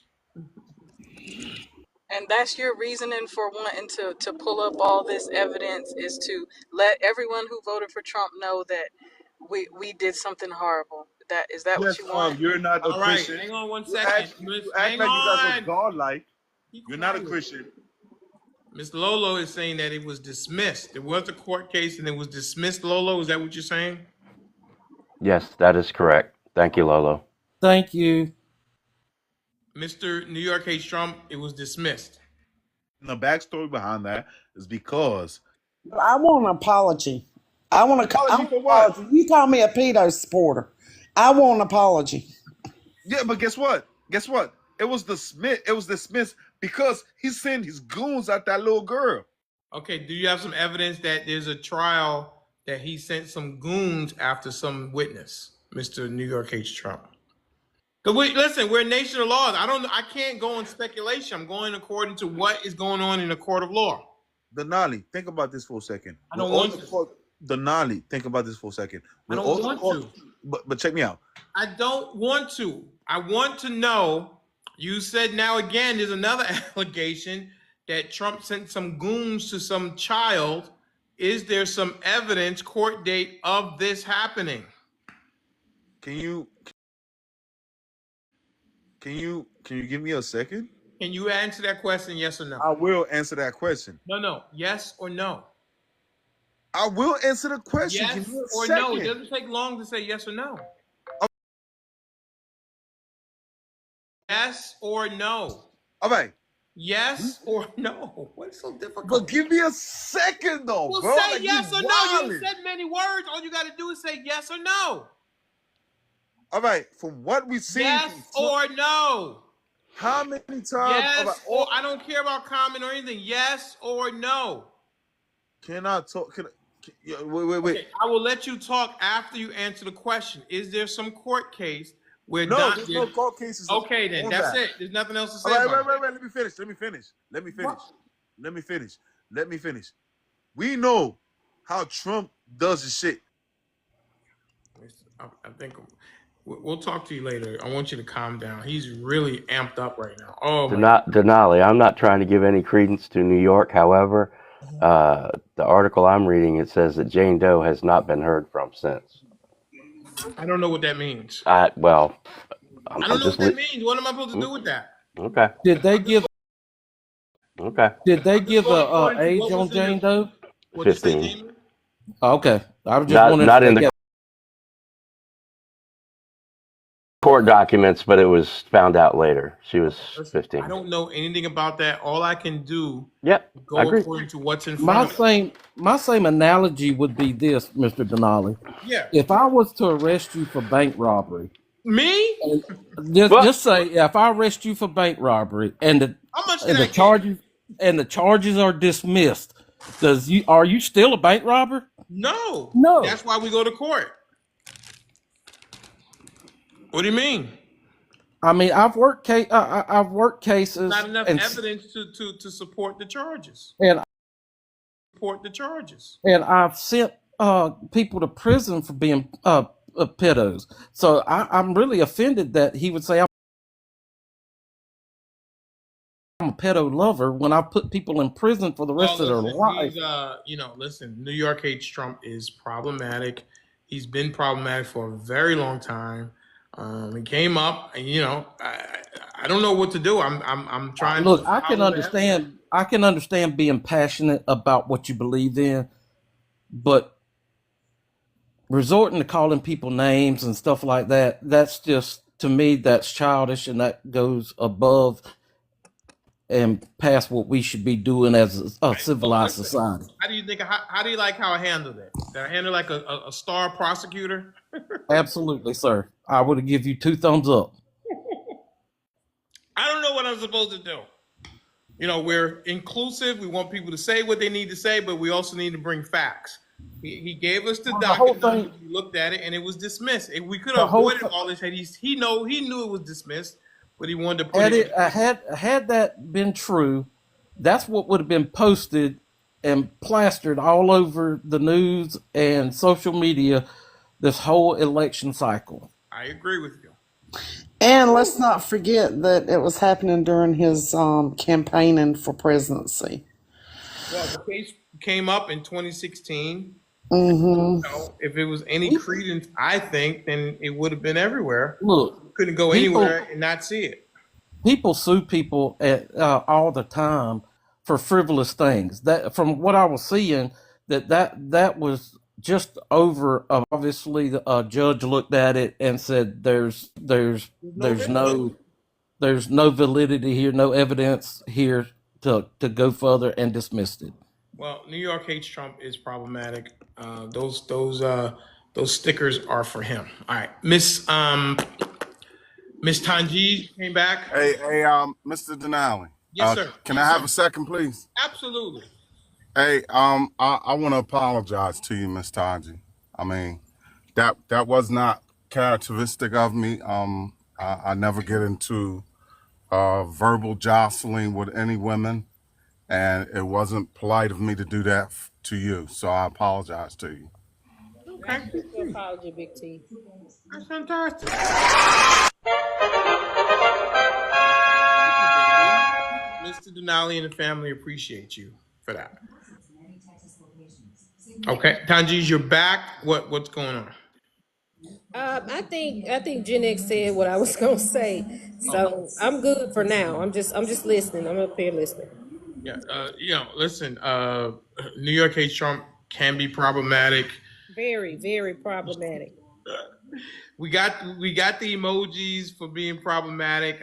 And that's your reasoning for wanting to pull up all this evidence, is to let everyone who voted for Trump know that we did something horrible. Is that what you want? You're not a Christian. Right. Hang on one second. You act like you guys are godlike. You're not a Christian. Ms. Lolo is saying that it was dismissed. There was a court case and it was dismissed, Lolo. Is that what you're saying? Yes, that is correct. Thank you, Lolo. Thank you. Mr. New York hates Trump, it was dismissed. And the backstory behind that is because I want an apology. I want an apology for what? You call me a pedo supporter. I want an apology. Yeah, but guess what? It was dismissed because he sent his goons at that little girl. Okay, do you have some evidence that there's a trial that he sent some goons after some witness, Mr. New York hates Trump? Listen, we're a nation of laws. I can't go on speculation. I'm going according to what is going on in a court of law. Denali, think about this for a second. I don't want to. Denali, think about this for a second. I don't want to. But check me out. I don't want to. I want to know. You said now again, there's another allegation that Trump sent some goons to some child. Is there some evidence, court date of this happening? Can you give me a second? Can you answer that question, yes or no? I will answer that question. No. Yes or no? I will answer the question. Yes Give me a or second. no? It doesn't take long to say yes or no. Yes or no? All right. Yes or no? What's so difficult? But give me a second, though, Well, bro. say yes or no. You said many words. All you got to do is say yes or no. All right. From what we've seen. Yes or no? How many times? Yes or I don't care about comment or anything. Yes or no? Can I talk? Wait. Okay, I will let you talk after you answer the question. Is there some court case where no, there's no court cases? Okay, then that's it. There's nothing else to say. All right, wait. Let me finish. We know how Trump does his shit. I think we'll talk to you later. I want you to calm down. He's really amped up right now. Oh, Denali, I'm not trying to give any credence to New York. However, the article I'm reading, it says that Jane Doe has not been heard from since. I don't know what that means. I don't know what that means. What am I supposed to do with that? Okay. Did they give Okay. Did they give a age on Jane Doe? 15. Okay, I was just wondering. Not in the court documents, but it was found out later. She was 15. I don't know anything about that. All I can do go according to what's in front of me. My same analogy would be this, Mr. Denali. Yeah. If I was to arrest you for bank robbery, me? Just say if I arrest you for bank robbery and the charges are dismissed, are you still a bank robber? No. No. That's why we go to court. What do you mean? I mean, I've worked cases. Not enough evidence to support the charges. And I've sent people to prison for being pedos. So I'm really offended that he would say I'm a pedo lover when I put people in prison for the rest of their life. Listen, New York hates Trump is problematic. He's been problematic for a very long time. He came up, and I don't know what to do. I'm trying. Look, I can understand. I can understand being passionate about what you believe in, but resorting to calling people names and stuff like that—that's just, to me, that's childish, and that goes above and past what we should be doing as a civilized society. How do you think? How do you like how I handled it? Did I handle like a star prosecutor? Absolutely, sir. I would give you 2 thumbs up. I don't know what I'm supposed to do. We're inclusive. We want people to say what they need to say, but we also need to bring facts. He gave us the document. We looked at it, and it was dismissed. If we could have avoided all this, he knew it was dismissed, but he wanted to put it. Had that been true, that's what would have been posted and plastered all over the news and social media this whole election cycle. I agree with you. And let's not forget that it was happening during his campaigning for presidency. Well, the case came up in 2016. Mm-hmm. If it was any credence, I think, then it would have been everywhere. Look, couldn't go anywhere and not see it. People sue people all the time for frivolous things. That, from what I was seeing, that was just over. Obviously, a judge looked at it and said, "There's no validity here, no evidence here to go further," and dismissed it. Well, New York hates Trump is problematic. Those stickers are for him. All right, Miss Tanji came back. Hey, Mr. Denali. Yes, sir. Can I have a second, please? Absolutely. Hey, I want to apologize to you, Miss Tanji. I mean, that was not characteristic of me. I never get into verbal jostling with any women, and it wasn't polite of me to do that to you. So I apologize to you. I Okay. accept your apology, Big T. That's fantastic. Mr. Denali and the family appreciate you for that. Okay, Tanjis, you're back. What's going on? I think Gen X said what I was gonna say, so I'm good for now. I'm just listening. I'm up here listening. Yeah, listen. New York hates Trump can be problematic. Very, very problematic. We got the emojis for being problematic.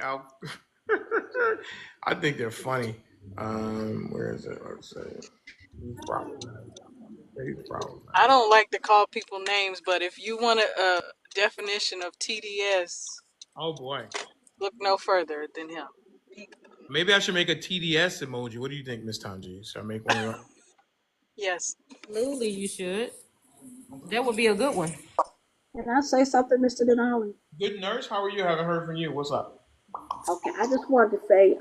I think they're funny. Where is it? Let's say he's problematic. He's problematic. I don't like to call people names, but if you want a definition of TDS, Oh boy, look no further than him. maybe I should make a TDS emoji. What do you think, Miss Tanji? Should I make one of those? Yes. Absolutely, you should. That would be a good one. Can I say something, Mr. Denali? Good nurse, how are you? Haven't heard from you. What's up? Okay, I just wanted to say,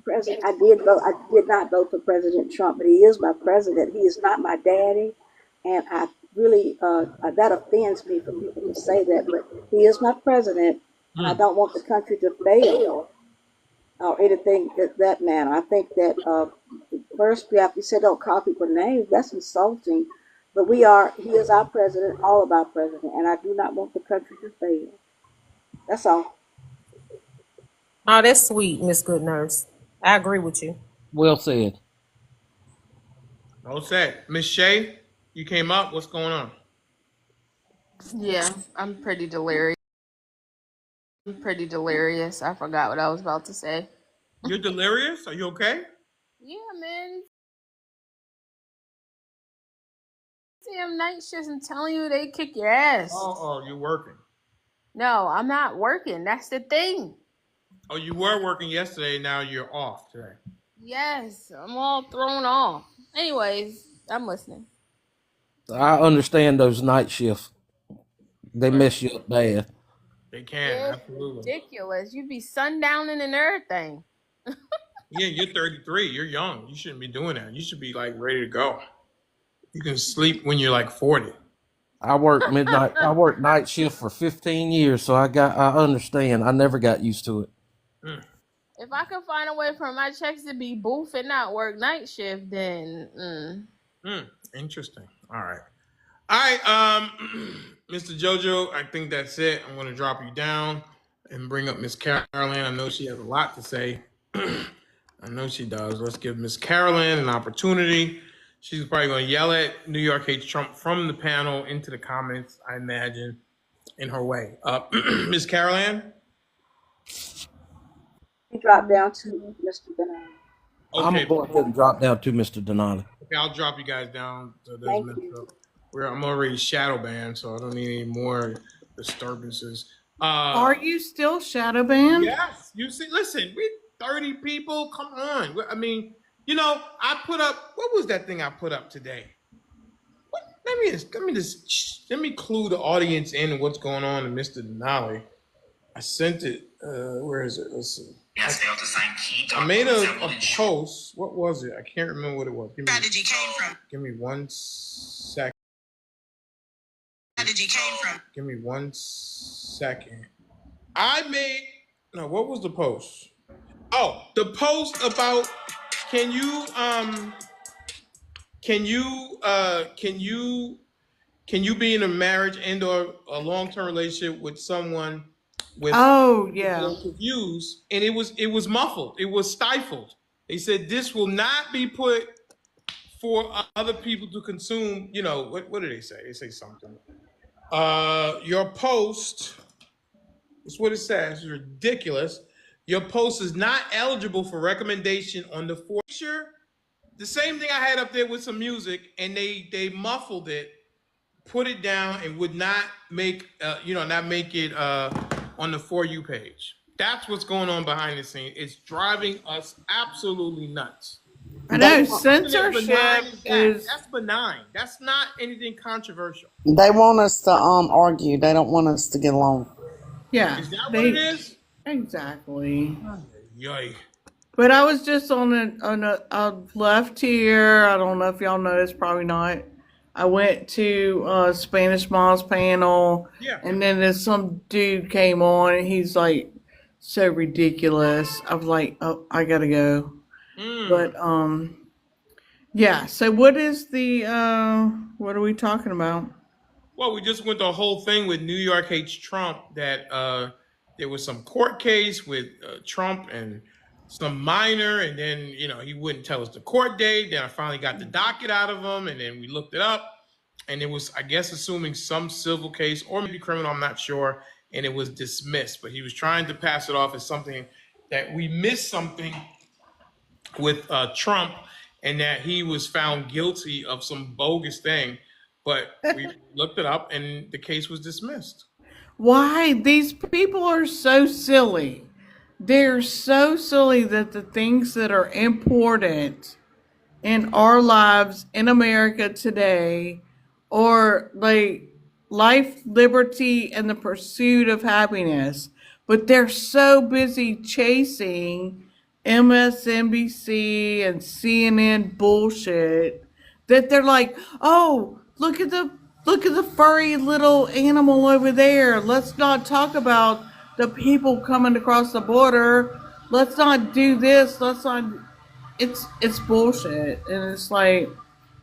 President, I did vote. I did not vote for President Trump, but he is my president. He is not my daddy, and I really that offends me for people to say that. But he is my president, and I don't want the country to fail or anything that manner. I think that first we have to say don't call people names. That's insulting. But we are. He is our president, all of our president, and I do not want the country to fail. That's all. Oh, that's sweet, Miss Good Nurse. I agree with you. Well said. No say. Miss Shay, you came up. What's going on? Yeah, I'm pretty delirious. I forgot what I was about to say. You're delirious? Are you okay? Yeah, man. Damn night shifts, I'm telling you, they kick your ass. Oh, you're working. No, I'm not working. That's the thing. Oh, you were working yesterday. Now you're off today. Yes, I'm all thrown off. Anyways, I'm listening. I understand those night shifts. They Right. mess you up bad. They can, It's absolutely. ridiculous. You'd be sundowning and everything. Yeah, you're 33. You're young. You shouldn't be doing that. You should be like ready to go. You can sleep when you're like 40. I worked midnight. I worked night shift for 15 years, so I understand. I never got used to it. Mm. If I could find a way for my checks to be boof and not work night shift, then Interesting. All right. All right, Mr. Jojo, I think that's it. I'm going to drop you down and bring up Miss Carolyn. I know she has a lot to say. I know she does. Let's give Miss Carolyn an opportunity. She's probably going to yell at New York hates Trump from the panel into the comments, I imagine, in her way. Miss Carolyn? He dropped down to Mr. Denali. I'm Okay. gonna go ahead and drop down to Mr. Denali. Okay, I'll drop you guys down so it doesn't Thank mess you. up. I'm already shadow banned, so I don't need any more disturbances. Are you still shadow banned? Yes. You see, listen, we 30 people. Come on. I mean, I put up, what was that thing I put up today? Let me clue the audience in what's going on in Mr. Denali. I sent it. Where is it? Let's see. I made a post. What was it? I can't remember what it was. Give me 1 second. Give me 1 second. What was the post? Oh, the post about can you be in a marriage and or a long-term relationship with someone with political views, and it was muffled, it was stifled. They said this will not be put for other people to consume. What did they say? They say something. Your post, that's what it says. It's ridiculous. Your post is not eligible for recommendation on the future. The same thing I had up there with some music, and they muffled it, put it down, and would not make it on the For You page. That's what's going on behind the scenes. It's driving us absolutely nuts. I know censorship is. That's benign. That's not anything controversial. They want us to argue. They don't want us to get along. Yeah, Is that what it they is? exactly. Yay. But I was just I left here. I don't know if y'all noticed, probably not. I went to Spanish Mom's panel, Yeah. and then there's some dude came on, and he's like so ridiculous. I was like, oh, I gotta go. Mm. But yeah. So what is the what are we talking about? Well, we just went the whole thing with New York hates Trump that there was some court case with Trump and some minor, and then he wouldn't tell us the court date. Then I finally got the docket out of him, and then we looked it up, and it was, I guess, assuming some civil case or maybe criminal. I'm not sure, and it was dismissed. But he was trying to pass it off as something that we missed something with Trump, and that he was found guilty of some bogus thing. But we looked it up, and the case was dismissed. Why these people are so silly? They're so silly that the things that are important in our lives in America today, or like life, liberty, and the pursuit of happiness. But they're so busy chasing MSNBC and CNN bullshit that they're like, oh, look at the furry little animal over there. Let's not talk about the people coming across the border. Let's not do this. Let's not it's bullshit, and it's like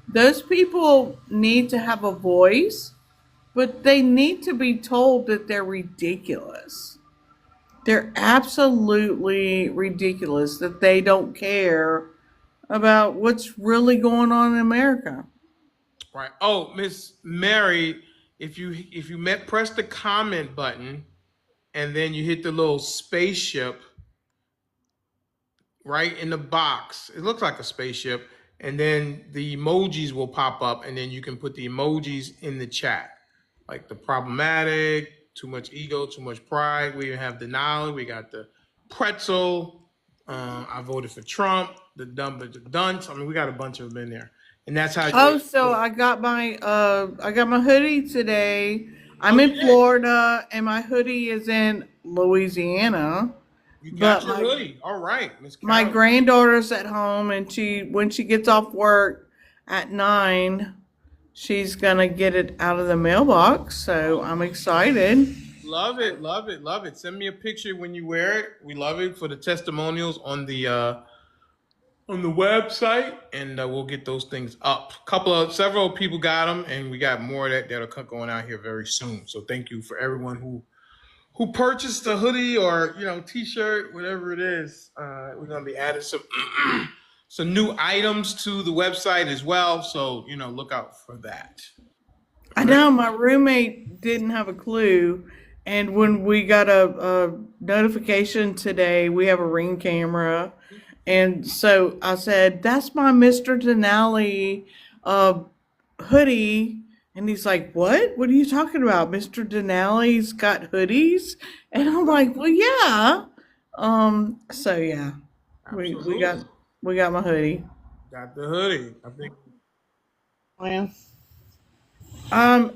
those people need to have a voice, but they need to be told that they're ridiculous. They're absolutely ridiculous that they don't care about what's really going on in America. Right. Oh, Miss Mary, if you press the comment button and then you hit the little spaceship right in the box. It looks like a spaceship, and then the emojis will pop up, and then you can put the emojis in the chat, like the problematic, too much ego, too much pride. We even have denial. We got the pretzel. I voted for Trump. The dumb but the dunce. I mean, we got a bunch of them in there, and that's how. Oh, so I got my hoodie today. Oh, I'm you in did. Florida and my hoodie is in Louisiana. You got But your my hoodie. All right, Miss my Carol. granddaughter's at home, and when she gets off work at 9, she's gonna get it out of the mailbox. So I'm excited. Love it, love it, love it. Send me a picture when you wear it. We love it for the testimonials on the website, and we'll get those things up. Several people got them, and we got more that'll come going out here very soon. So thank you for everyone who purchased a hoodie or t-shirt, whatever it is. We're gonna be adding some some new items to the website as well. So look out for that. I Ready? know my roommate didn't have a clue, and when we got a notification today, we have a Ring camera, and so I said, "That's my Mr. Denali uh, hoodie." And he's like, "What? What are you talking about? Mr. Denali's got hoodies?" And I'm like, "Well, yeah." So yeah, we we Absolutely. got we got my hoodie. Got the hoodie. I think Well,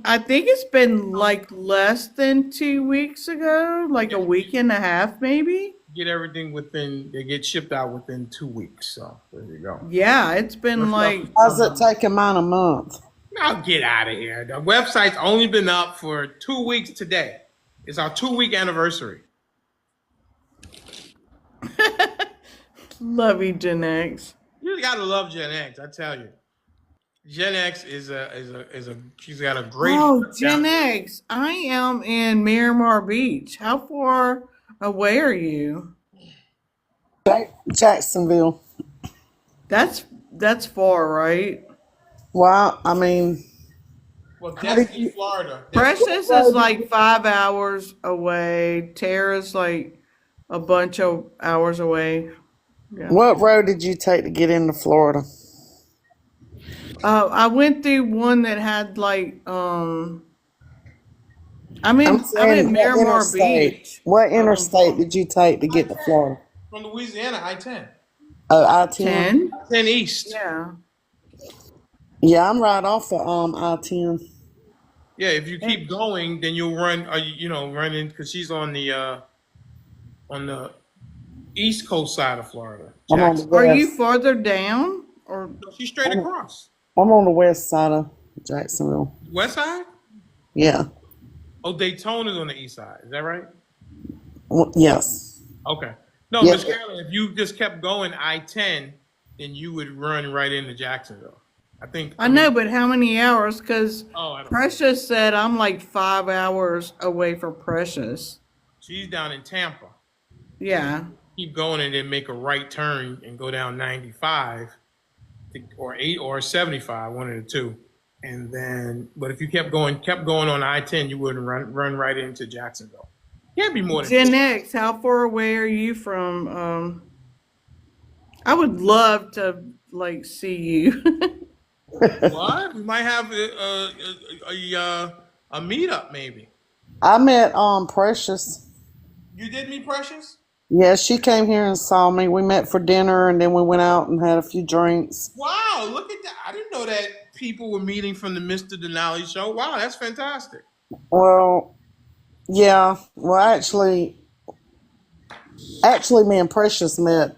I think it's been like less than 2 weeks ago, like a week and a half, maybe. they get shipped out within 2 weeks. So there you go. Yeah, it's been What stuff? like, how's it taking mine a month? Now get out of here. The website's only been up for 2 weeks today. It's our 2 week anniversary. love you, Gen X. You gotta love Gen X, I tell you. Gen X is a she's got a great Oh, heart Gen down there. X. I am in Miramar Beach. How far away are you? Jacksonville. That's far, right? Well, I mean, Well, how did Destiny, you? Florida. Precious is like 5 hours away. Tara's like a bunch of hours away. Yeah. What road did you take to get into Florida? I went through one that had like I'm I'm in saying, what Miramar interstate? Beach. What interstate did you take to get to Florida? From Louisiana, I-10. Oh, I-10. 10? 10 East. Yeah. Yeah, I'm right off of I-10. Yeah, if you keep going, then you'll run. Run in because she's on the east coast side of Florida, I'm on the Jackson. Are you west. farther down or? No, she's straight I'm, across. I'm on the west side of Jacksonville. West side? Yeah. Oh, Daytona's on the east side. Is that right? Yes. Okay. No, Yeah. Miss Carolyn, if you just kept going I-10, then you would run right into Jacksonville. I know, but how many hours? Because Oh, I don't know. Precious said I'm like 5 hours away from Precious. She's down in Tampa. Yeah. Keep going and then make a right turn and go down 95 or 8 or 75, one of the two. And then, but if you kept going on I-10, you wouldn't run right into Jacksonville. Can't be more than Gen 4. X, how far away are you from? I would love to like see you. What? We might have a meetup maybe. I met Precious. You did meet Precious? Yeah, she came here and saw me. We met for dinner and then we went out and had a few drinks. Wow, look at that. I didn't know that people were meeting from the Mr.Denali show. Wow, that's fantastic. Well, yeah. Well, actually, me and Precious met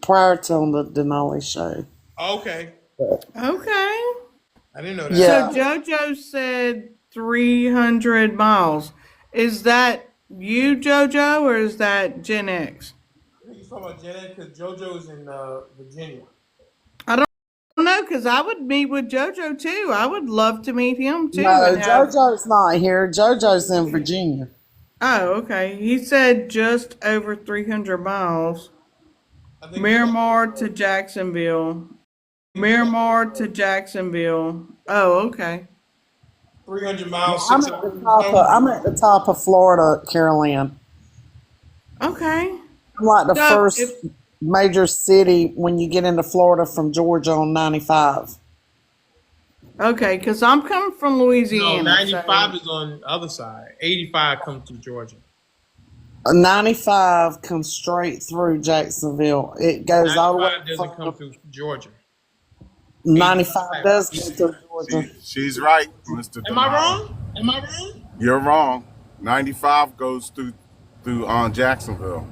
prior to the Denali show. Okay. Okay. I didn't know that. Yeah. So JoJo said 300 miles. Is that you, JoJo, or is that Gen X? I think you're talking about Janet because JoJo's in Virginia. I don't know, because I would meet with JoJo too. I would love to meet him too No, and have. JoJo's not here. JoJo's in Virginia. Oh, okay. He said just over 300 miles. I think Miramar to Jacksonville. Miramar to Jacksonville. Oh, okay. 300 miles, I'm 6 at the hours. top of I'm at the top of Florida, Carolyn. Okay. I'm like the So first if major city when you get into Florida from Georgia on 95. okay, because I'm coming from No, Louisiana. 95 So is on the other side. 85 comes through Georgia. 95 comes straight through Jacksonville. It goes all the way 95 doesn't come from through Georgia. 95 does go through Georgia. She's right, Mr. Am I Denali. wrong? Am I wrong? You're wrong. 95 goes through Jacksonville.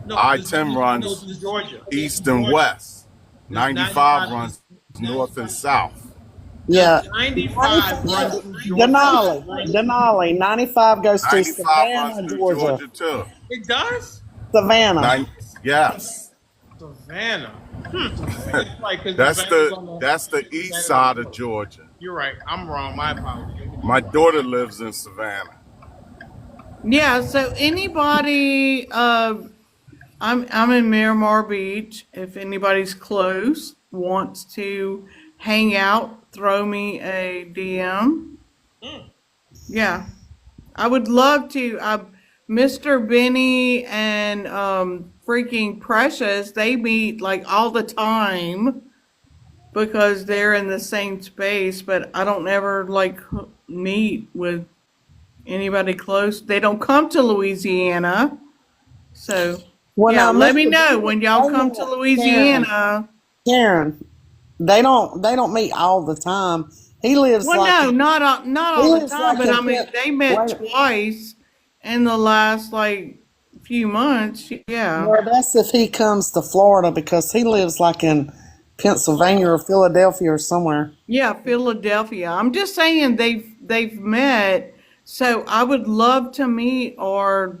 No, I-10 it runs goes through Georgia. east and Georgia. west. Does 95 runs north and south. Yeah. 95 runs through Georgia. Denali. 95 goes through 95 Savannah, runs through Georgia. Georgia too. It does? Savannah. Yes. Savannah. It's like, 'cause That's Savannah's on that's the east side of Georgia. You're right. I'm wrong. My apologies. My daughter lives in Savannah. yeah, so anybody I'm in Miramar Beach. If anybody's close, wants to hang out, throw me a DM. Yeah. I would love to. Mr. Benny and freaking Precious, they meet like all the time because they're in the same space, but I don't ever like meet with anybody close. They don't come to Louisiana. So, Well, yeah, now, let me Mr. know when y'all Wait a come to minute, Louisiana. Karen, they don't meet all the time. He lives Well, like no, not he all the lives time, like but in I mean, Pent- they met wait, twice in the last like few months. Yeah. well, that's if he comes to Florida because he lives like in Pennsylvania or Philadelphia or somewhere. Yeah, Philadelphia. I'm just saying they've met, so I would love to meet our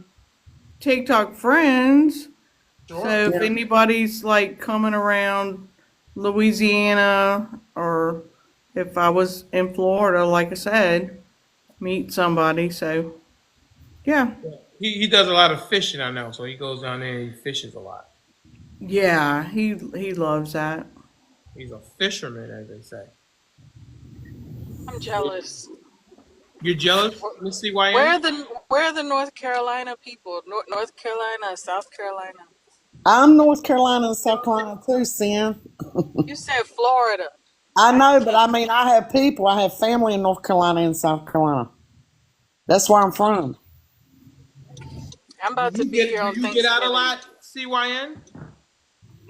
TikTok friends. So if Yeah. anybody's like coming around Louisiana or if I was in Florida, like I said, meet somebody. So yeah. He does a lot of fishing, I know. So he goes down there and he fishes a lot. Yeah, he loves that. He's a fisherman, as they say. I'm jealous. You're jealous, Miss Where CYN? are the North Carolina people? North Carolina, South Carolina. I'm North Carolina and South Carolina too, Sin. You said Florida. I know, but I mean, I have people. I have family in North Carolina and South Carolina. That's where I'm from. I'm about to be here Do on you get out a Thanksgiving. lot, CYN?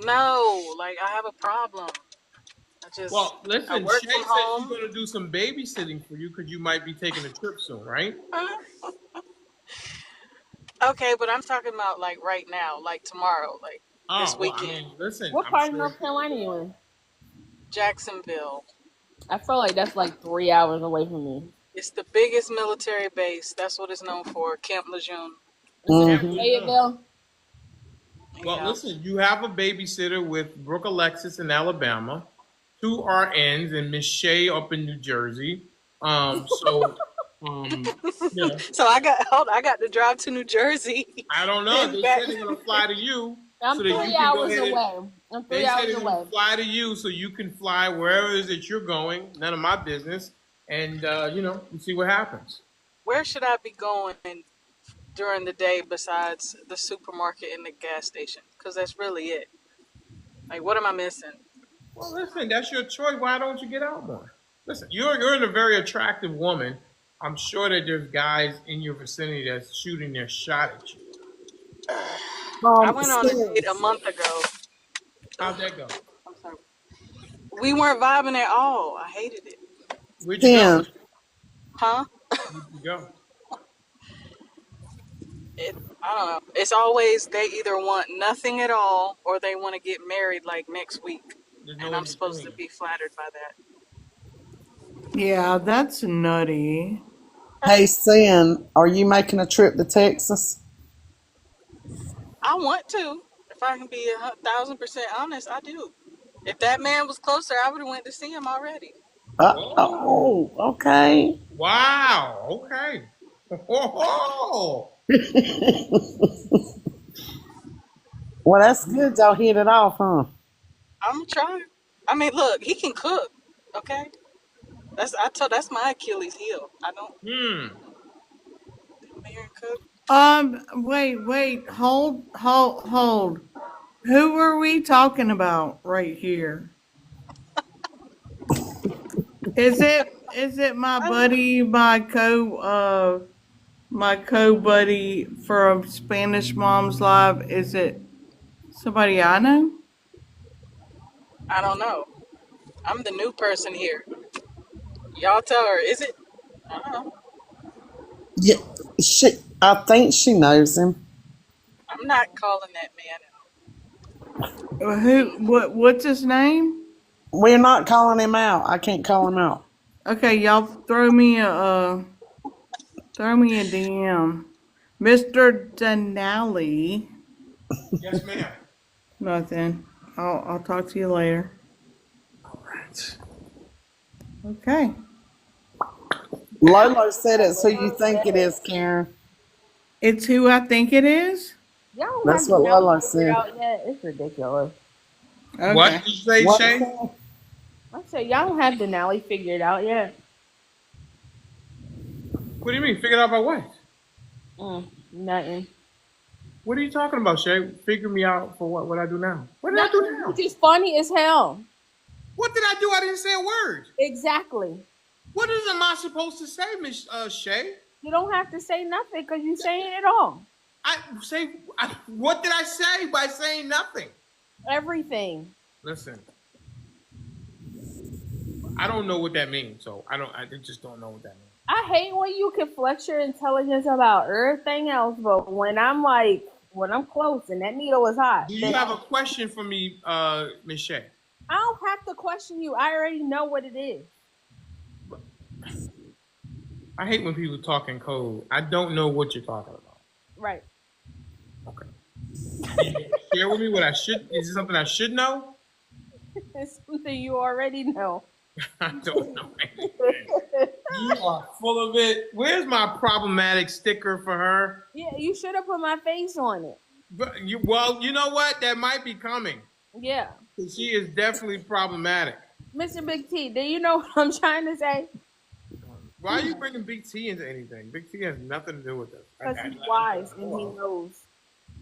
No, like I have a problem. Well, I listen, work Shay from said she's home. going to do some babysitting for you because you might be taking a trip soon, right? Okay, but I'm talking about like right now, like tomorrow, like this Oh, well, I weekend. mean, listen, What I'm part of sure. North Carolina you in? Jacksonville. I feel like that's like 3 hours away from me. It's the biggest military base. That's what it's known for, Camp Lejeune. It's in Camp Lejeune. Fayetteville. Well, Yeah. listen, you have a babysitter with Brooke Alexis in Alabama, two RNs, and Miss Shay up in New Jersey. Um, you know, So I got to drive to New Jersey I don't know. and They back. said they're gonna fly to you I'm so that you three can go hours ahead and. away. I'm three They said hours they're gonna away. fly to you so you can fly wherever it is that you're going. None of my business. And you see what happens. Where should I be going during the day besides the supermarket and the gas station? Because that's really it. Like, what am I missing? Well, listen, that's your choice. Why don't you get out more? Listen, you're a very attractive woman. I'm sure that there's guys in your vicinity that's shooting their shot at you. I went on a date a Serious. month ago. How'd that go? I'm sorry. We weren't vibing at all. I hated it. Where'd you go? Sin. Huh? Where'd you go? I don't know. It's always they either want nothing at all or they want to get married like next week. There's And no in I'm supposed to between. be flattered by that. Yeah, that's nutty. Hey, Sin, are you making a trip to Texas? I want to. If I can be 1,000% honest, I do. If that man was closer, I would have went to see him already. Whoa! Okay. Wow. Okay. Oh. Well, that's good. Y'all hit it off, huh? I'm trying. I mean, look, he can cook. Okay, that's my Achilles heel. I don't Hmm. man cook. Wait, hold. Who are we talking about right here? Is it my buddy, my co buddy from Spanish Mom's Live? Is it somebody I know? I don't know. I'm the new person here. Y'all tell her, is it? I don't know. Yeah, I think she knows him. I'm not calling that man What's his name? We're not calling him out. I can't call him out. Okay, y'all throw me a DM. Mr. Denali. Yes, ma'am. Nothing. I'll talk to you later. All right. Okay. Lolo said it's who you think it is, Karen. It's who I think it is? Y'all don't have That's the what now Lolo figured said. out yet. It's ridiculous. What Okay. did you say, What? Shay? I said y'all don't have Denali figured out yet. What do you mean? Figured out by what? Nothing. What are you talking about, Shay? Figure me out for what? What I do now? What did I do Nothing. now? Which is funny as hell. What did I do? I didn't say a word. Exactly. What am I supposed to say, Miss Shay? You don't have to say nothing because you're saying it all. What did I say by saying nothing? Everything. Listen, I don't know what that means, so I just don't know what that means. I hate when you can flex your intelligence about everything else, but when I'm close and that needle is hot, Do you then have a question for me, Miss Shay? I don't have to question you. I already know what it is. I hate when people talk in code. I don't know what you're talking about. Right. Okay. Can you share with me what I should? Is it something I should know? It's something you already know. I don't know anything. You are full of it. Where's my problematic sticker for her? Yeah, you should have put my face on it. Well, you know what? That might be coming. Yeah. She is definitely problematic. Mr. Big T, do you know what I'm trying to say? Why are you bringing Big T into anything? Big T has nothing to do with this. Because he's wise and he knows.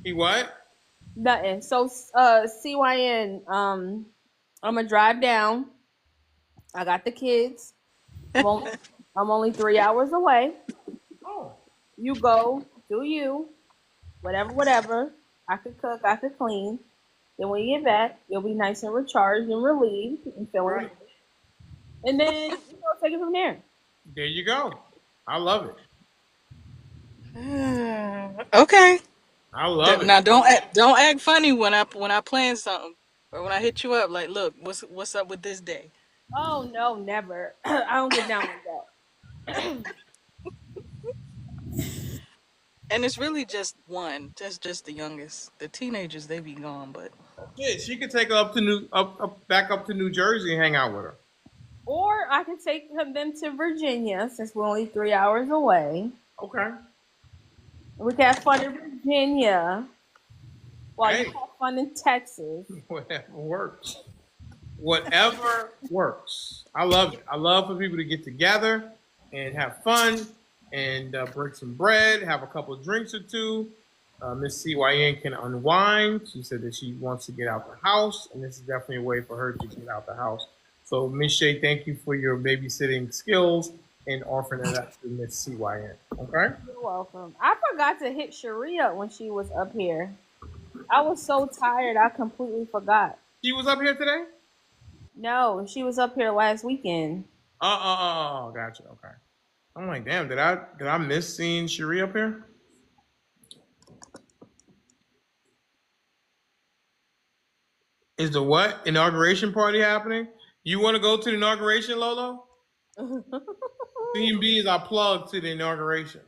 He what? Nothing. So, CYN, I'm going to drive down. I got the kids. I'm only 3 hours away. Oh. You go, do you, whatever. I could cook, I could clean. Then when you get back, you'll be nice and recharged and relieved and feeling Right. good. And then take it from there. There you go. I love it. Okay. I love it. Now don't act funny when I plan something or when I hit you up. Like, look, what's up with this day? Oh no, never. I don't get down like that. And it's really just one. That's just the youngest. The teenagers they be gone, but Yeah, she could take her up to back up to New Jersey and hang out with her. Or I could take them to Virginia since we're only 3 hours away. Okay. We can have fun in Virginia while you Hey, have fun in Texas. whatever works. Whatever works. I love it. I love for people to get together and have fun and break some bread, have a couple of drinks or two. Miss CYN can unwind. She said that she wants to get out the house, and this is definitely a way for her to get out the house. So, Miss Shay, thank you for your babysitting skills and offering that up to Miss CYN. Okay? You're welcome. I forgot to hit Sharia when she was up here. I was so tired, I completely forgot. She was up here today? No, she was up here last weekend. Gotcha. Okay. I'm like, damn, did I miss seeing Cherie up here? Is the what? Inauguration party happening? You want to go to the inauguration, Lolo? CMB is our plug to the inauguration.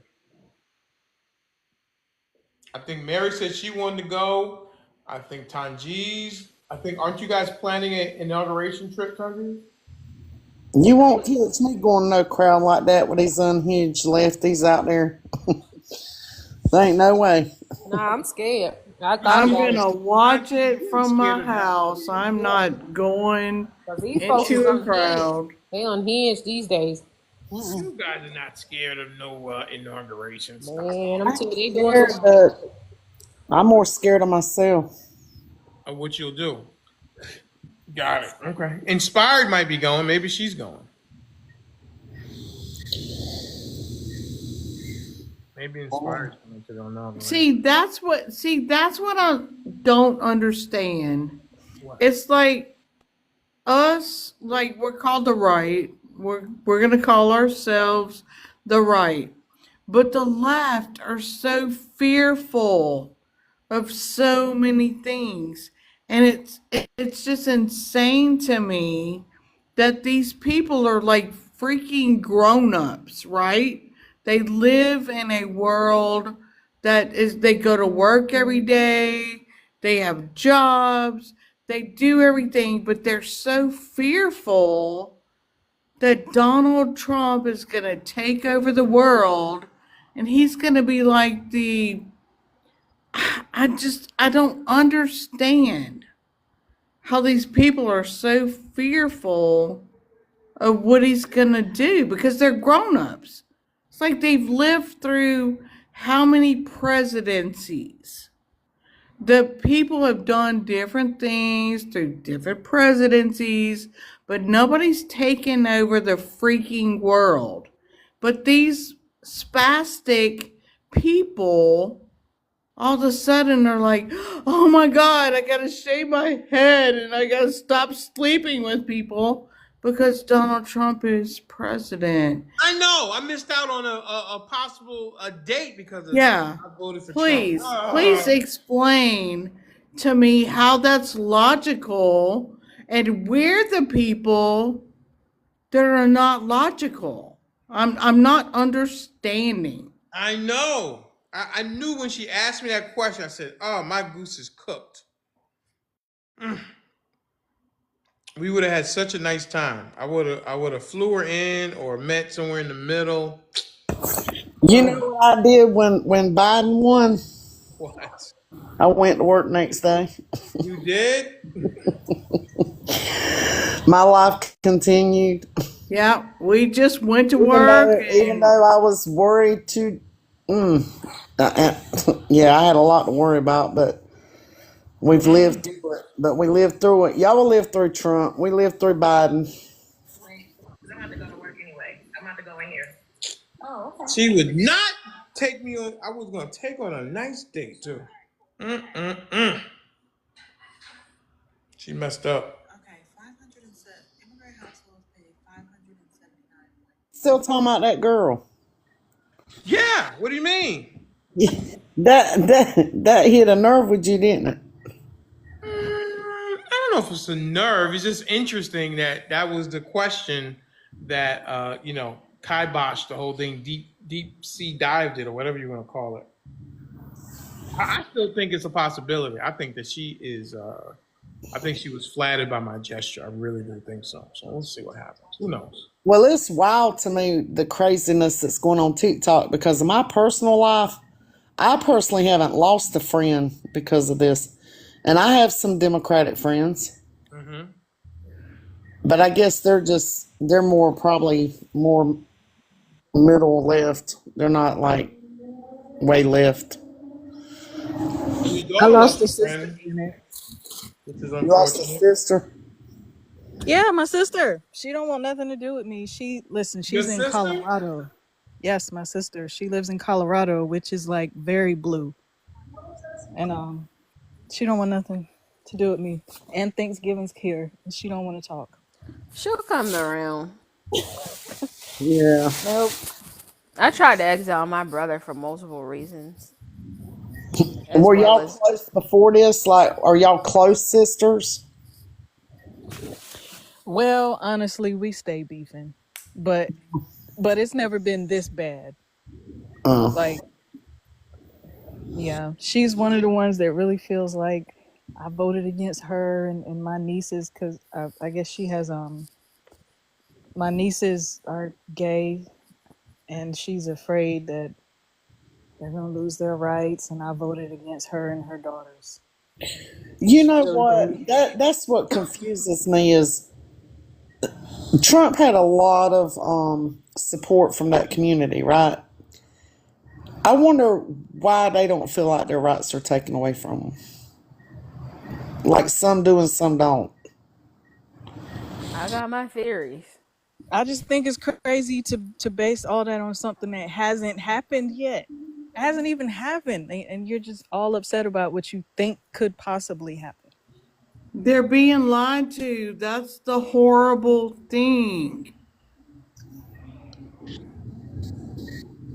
I think Mary said she wanted to go. I think Tanjee's. Aren't you guys planning an inauguration trip, Tanjee's? You won't catch me going to no crowd like that with these unhinged lefties out there. There ain't no way. Nah, I'm scared. I thought I'm about it. gonna watch You it ain't from my scared of nothing. house. I'm not going Because these folks is into a unhinged. crowd. They unhinged these days. You guys are not scared of no inauguration stuff. Man, I'm telling you, they doing Scared, some. but I'm more scared of myself. Of what you'll do. Got it. Okay. Inspired might be going. Maybe she's going. Maybe Inspired's going to the inauguration. See, that's what I don't understand. What? It's like us, like we're called the right. We're gonna call ourselves the right. But the left are so fearful of so many things. And it's just insane to me that these people are like freaking grown-ups, right? They live in a world that is they go to work every day, they have jobs, they do everything, but they're so fearful that Donald Trump is going to take over the world and he's going to be like I don't understand how these people are so fearful of what he's going to do because they're grown-ups. It's like they've lived through how many presidencies? The people have done different things through different presidencies, but nobody's taken over the freaking world. But these spastic people all of a sudden are like, oh my God, I gotta shave my head and I gotta stop sleeping with people because Donald Trump is president. I know. I missed out on a possible date because of Yeah. I voted for Trump. Please explain to me how that's logical and we're the people that are not logical. I'm not understanding. I know. I knew when she asked me that question. I said, "Oh, my goose is cooked." We would have had such a nice time. I would have flew her in or met somewhere in the middle. You know what I did when Biden won? What? I went to work next day. You did? My life continued. Yeah, we just went to Even work. even though I was worried to, yeah, I had a lot to worry about, but we've lived through it. But we lived through it. Y'all will live through Trump. We lived through Biden. I'm about to go to work anyway. I'm about to go in here. Oh, okay. She would not take me on. I was going to take on a nice date too. She messed up. Okay, 507 immigrant households pay 579. Still talking about that girl. Yeah. What do you mean? That hit a nerve with you, didn't it? I don't know if it's a nerve. It's just interesting that that was the question that kiboshed the whole thing, deep sea dived it or whatever you want to call it. I still think it's a possibility. I think that she is. I think she was flattered by my gesture. I really do think so. So we'll see what happens. Who knows? Well, it's wild to me the craziness that's going on TikTok because of my personal life. I personally haven't lost a friend because of this, and I have some Democratic friends, Mm-hmm. but I guess they're more probably more middle left. They're not like way left. Well, your I daughter lost lost a a sister friend, in it. which is You lost a unfortunate. sister. Yeah, my sister. She don't want nothing to do with me. Your She's in sister? Colorado. Yes, my sister. She lives in Colorado, which is like very blue. And she don't want nothing to do with me. And Thanksgiving's here, and she don't want to talk. She'll come around. Yeah. Nope. I tried to exile my brother for multiple reasons, as Were well y'all as close before this? Like, are y'all close sisters? Well, honestly, we stay beefing, but it's never been this bad. Uh, Like, yeah, she's one of the ones that really feels like I voted against her and my nieces because I guess she has my nieces are gay and she's afraid that they're gonna lose their rights, and I voted against her and her daughters. you She know really what? believes. That's what confuses me is Trump had a lot of support from that community, right? I wonder why they don't feel like their rights are taken away from them. Like some do and some don't. I got my theories. I just think it's crazy to base all that on something that hasn't happened yet. It hasn't even happened, and you're just all upset about what you think could possibly happen. They're being lied to. That's the horrible thing.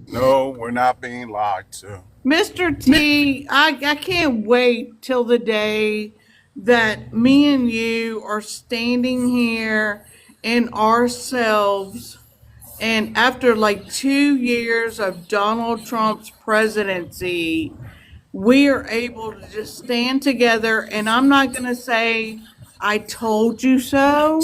No, we're not being lied to. Mr. T, I can't wait till the day that me and you are standing here in ourselves, and after like 2 years of Donald Trump's presidency, we are able to just stand together. And I'm not going to say, I told you so.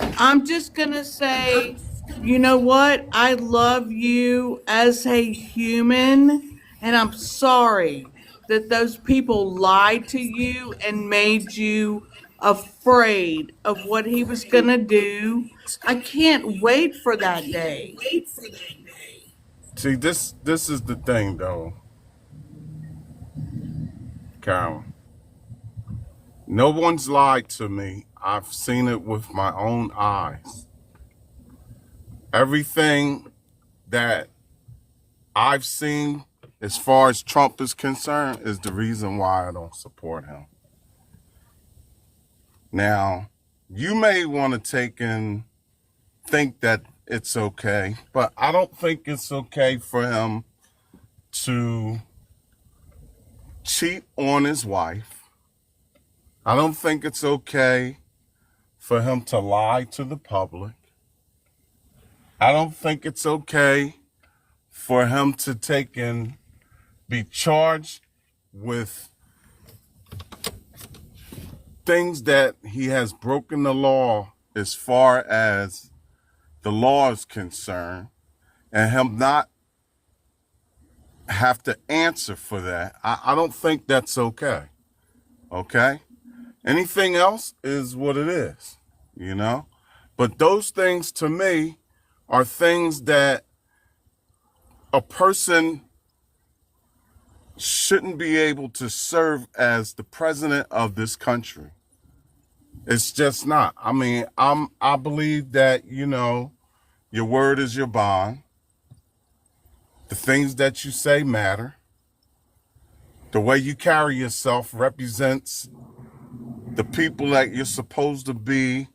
I'm just going to say, you know what? I love you as a human, and I'm sorry that those people lied to you and made you afraid of what he was going to do. I can't wait for that day. See, this is the thing, though, Carolyn. No one's lied to me. I've seen it with my own eyes. Everything that I've seen as far as Trump is concerned is the reason why I don't support him. Now, you may want to take and think that it's okay, but I don't think it's okay for him to cheat on his wife. I don't think it's okay for him to lie to the public. I don't think it's okay for him to take and be charged with things that he has broken the law as far as the law is concerned, and him not have to answer for that. I don't think that's okay. Okay? Anything else is what it is, you know? But those things to me are things that a person shouldn't be able to serve as the president of this country. It's just not. I mean, I believe that, your word is your bond. The things that you say matter. The way you carry yourself represents the people that you're supposed to be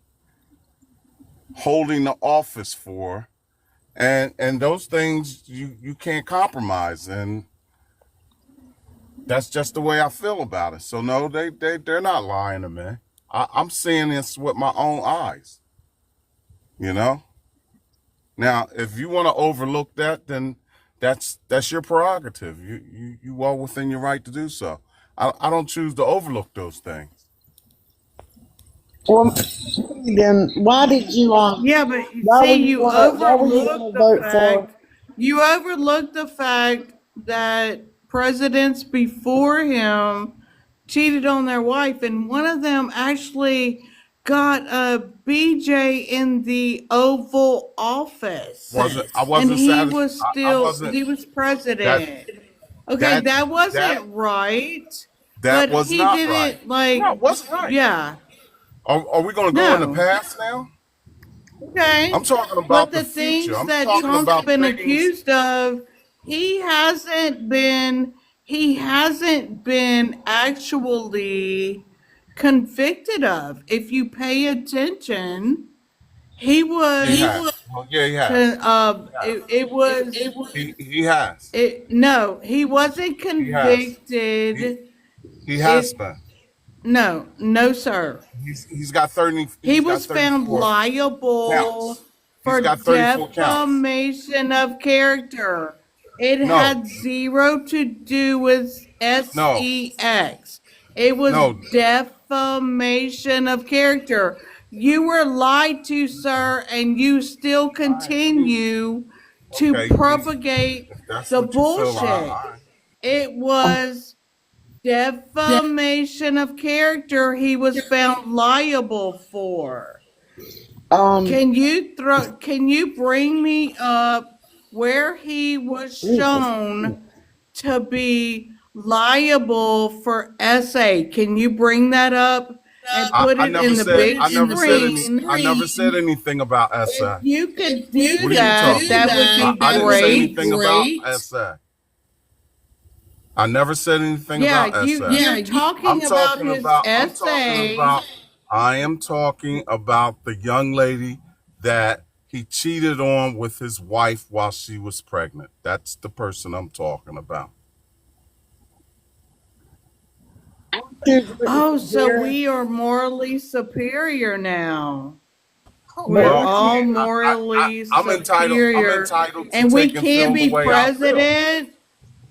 holding the office for, and those things you can't compromise, and that's just the way I feel about it. So no, they're not lying to me. I'm seeing this with my own eyes. You know. Now, if you want to overlook that, then that's your prerogative. You well within your right to do so. I don't choose to overlook those things. Well, then why did you Yeah, but why see, were you gonna why were you gonna vote for? you overlook the fact that presidents before him cheated on their wife, and one of them actually got a BJ in the Oval Office, I and wasn't he satisfied. was I still wasn't he was that president. Okay, that that that wasn't right, that but was he not right. didn't like. No, it wasn't right. Yeah, Are we going to go in the no. past now? I'm Okay. talking But about the the future. things I'm that talking Trump's about been things. accused of, he hasn't been he hasn't been actually convicted of. If you pay attention, he He was has. Well, yeah, he has. it was He has. it no, he wasn't He has. He convicted. he has It been. no, sir. He's got 30. He He's got was found 34 liable counts. He's for got 34 counts. defamation of character. It No, had zero to do with no, sex. It was no. defamation of character. You were lied to, sir, and you still All right. continue to Okay. propagate If that's the what you feel, bullshit. It was defamation of character he was found liable for. Um, Can you bring me up where he was Jesus. shown to be liable for SA? Can you bring that up and put I it in never the said. big I screen? never said anything about If SA. you could do What are you that, talking that about? would be I didn't say great. anything about SA. I never said anything Yeah, about SA. you're talking about his I'm talking essay. about. I am talking about the young lady that he cheated on with his wife while she was pregnant. That's the person I'm talking about. Oh, so we are morally superior now. We're Well, Who? all morally I'm entitled. I'm superior, entitled to and we take and can't feel the be way I feel. president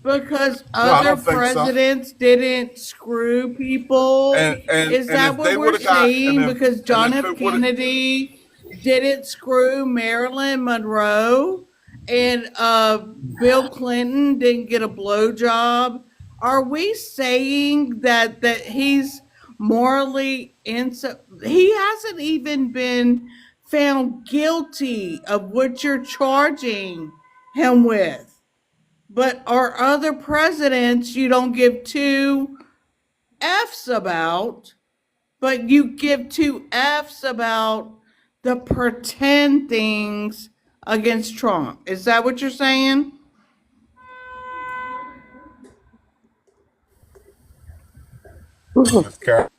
because No, I other don't think so. presidents didn't screw people. Is And that if they what would we're have got saying? Because and John if F. it would have Kennedy didn't screw Marilyn Monroe, and Bill Clinton didn't get a blowjob. Are we saying that he's morally he hasn't even been found guilty of what you're charging him with? But our other presidents, you don't give two F's about, but you give two F's about the pretend things against Trump. Is that what you're saying? Miss Carol,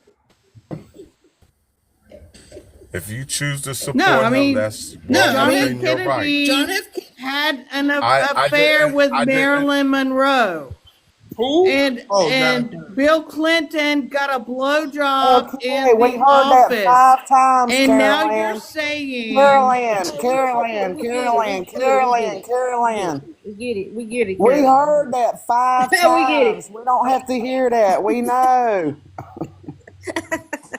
if you choose to No, support I him, mean, that's well John F. within your right. Kennedy had an I affair didn't. with I didn't. Marilyn Monroe. Who? Oh, John. And Bill Clinton got a blowjob Okay, in we the heard that office. 5 times, And now you're Carolyn. saying, Carolyn, Carolyn, We get it. Carolyn, We get it. We get Carolyn, it. We get it. Carolyn. We get it. We get it, We Carol. heard that five We get times. it. We don't have to hear that. We know.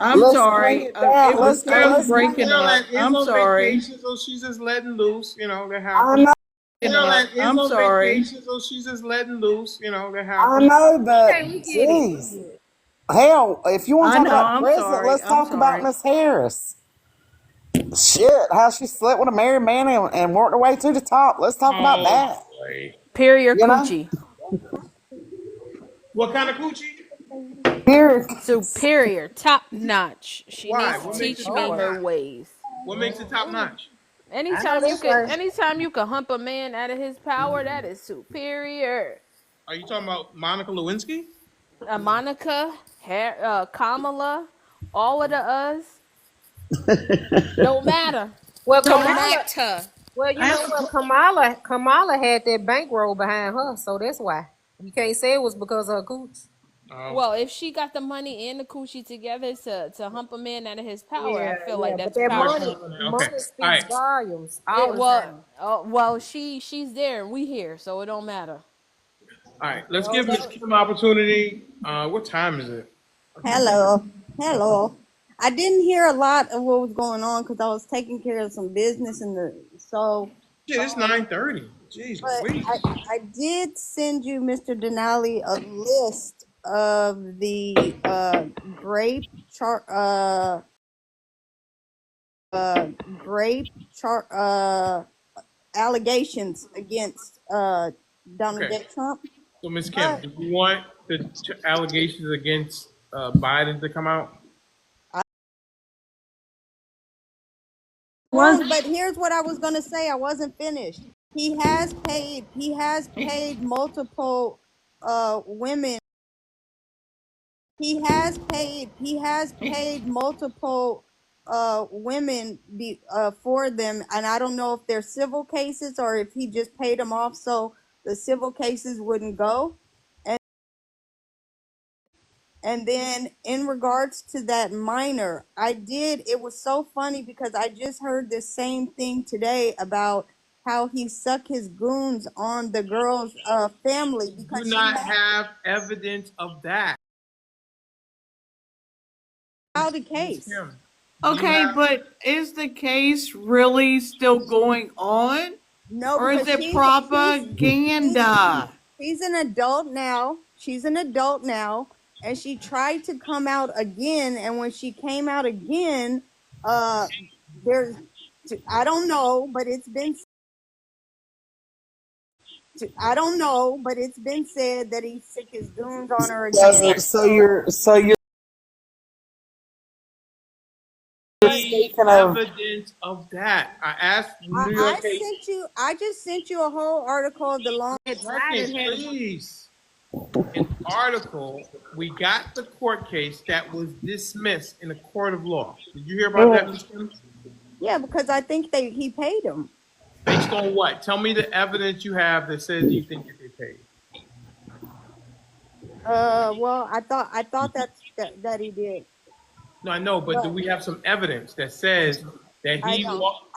I'm Let's bring sorry, it down. it was Carol, really breaking Carolyn up. is I'm on sorry. vacation, so she's just letting loose. You know, that I happens. know, Carolyn is I'm on sorry. vacation, so she's just letting loose. You know, that I happens. know, but Okay, we get it. We jeez, get it. hell, if you want to I talk know, about I'm president, sorry. let's I'm talk about sorry. Miss Harris. Shit, how she slept with a married man and worked her way to the top. Let's talk about Oh that. boy. Superior You know, coochie. What kind of coochie? here, Superior. Top notch. She Why? needs to What makes it teach top me her notch? ways. What makes it top notch? I know this one. Anytime you can hump a man out of his power, that is superior. Are you talking about Monica Lewinsky? Monica, Kamala, All of the us don't matter. Well, Don't Kamala. matter. Well, you I know have a what? Kamala had that bankroll behind her, so that's why you can't say it was because of her cooch. Oh, Well, if she got the money and the coochie together to hump a man out of his power, I Yeah, feel yeah, like but that's that too much power. confidence. Okay. money All speaks right. volumes all the time. She's there and we here, so it don't matter. All right. Let's Well, give Ms. Kim an opportunity. What time is it? Hello. Hello. I didn't hear a lot of what was going on because I was taking care of some business in the so Shit, it's 9:30. Jeez but Louise. I did send you, Mr. Denali, a list of the grape chart grape chart allegations against Donald Okay. J. Trump. So, Ms. Kim, But do you want the allegations against Biden to come out? wrong, but here's what I was gonna say. I wasn't finished. He has paid multiple women. He has paid multiple women for them, and I don't know if they're civil cases or if he just paid them off so the civil cases wouldn't go. And then in regards to that minor, it was so funny because I just heard the same thing today about how he sucked his goons on the girl's family Do because she not had have evidence of that. filed a Ms. case. Kim, do you Okay, have? but is the case really still going on? No, Or is because it she's propaganda? she's an adult now. She's an adult now, and she tried to come out again. And when she came out again, uh, there's I don't know, but it's been said that he sick his goons on her again. Okay. So Need Speaking of, evidence of that. I asked I, New I York State. sent you. I just sent you a whole article of the long. Second, please. An article. We got the court case that was dismissed in a court of law. Did you hear about that, Ms. Kim? Yeah, because I think he paid him. Based on what? Tell me the evidence you have that says you think that they paid. Well, I thought that he did, No, I know, but do but we have some evidence that says that I he don't. walked?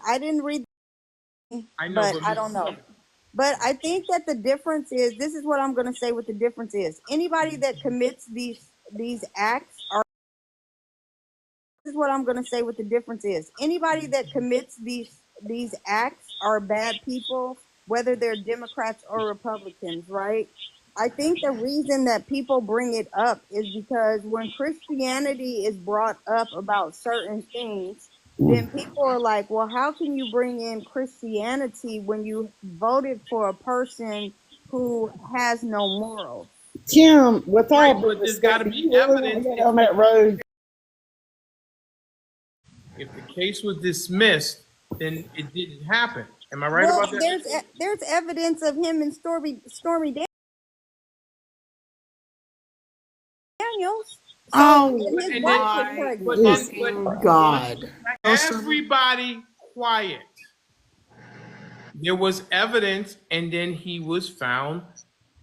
I didn't read, I know, but but I Ms. don't know. Kim, But I think that the difference is this is what I'm going to say. What the difference is: anybody that commits these acts are. This is what I'm going to say. What the difference is: anybody that commits these acts are bad people, whether they're Democrats or Republicans, right? I think the reason that people bring it up is because when Christianity is brought up about certain things, then people are like, well, how can you bring in Christianity when you voted for a person who has no morals? Kim, with right? all due But there's got respect, to do be you really want evidence. to go down that road? If the case was dismissed, then it didn't happen. Am I right Well, about that, Ms. Kim? there's evidence of him and Stormy Daniels. So Oh and his And then, wife was my but pregnant. then, fucking but God. everybody quiet. There was evidence, and then he was found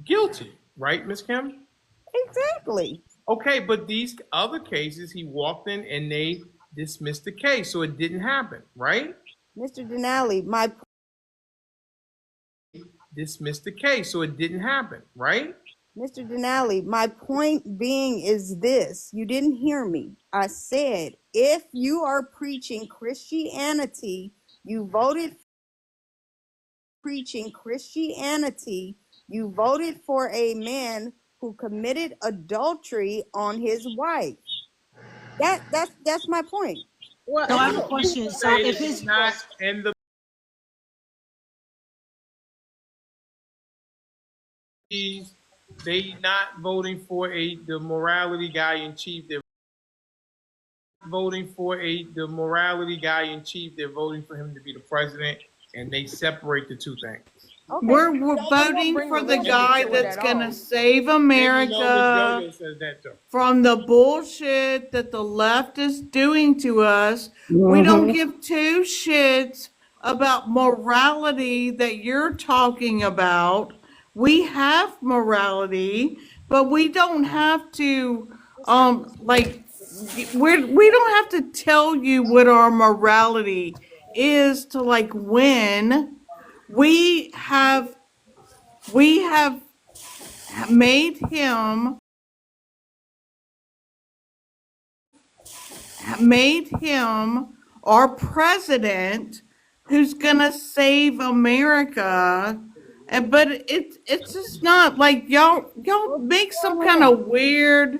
guilty, right, Ms. Kim? Exactly. Okay, but these other cases, he walked in and they dismissed the case, so it didn't happen, right? Mr. Denali, Dismissed the case, so it didn't happen, right? my point being is this. You didn't hear me. I said, if you are preaching Christianity, you voted preaching Christianity, you voted for a man who committed adultery on his wife. That's my point. Well, So I have a here, question. So Say if that his he's not in the they not voting for the morality guy in chief. They're voting for the morality guy in chief. They're voting for him to be the president, and they separate the two things. Okay, We're Don't voting bring for the religion guy into it that's at gonna all. save And you know Miss America Yo-Yo says that too. from the bullshit that the left is doing to us. We don't Mm-hmm. give two shits about morality that you're talking about. We have morality, but we don't have to like we don't have to tell you what our morality is to like win. We have we have made him our president who's gonna save America. And but it's just not like y'all well, make some kind Carolyn, of weird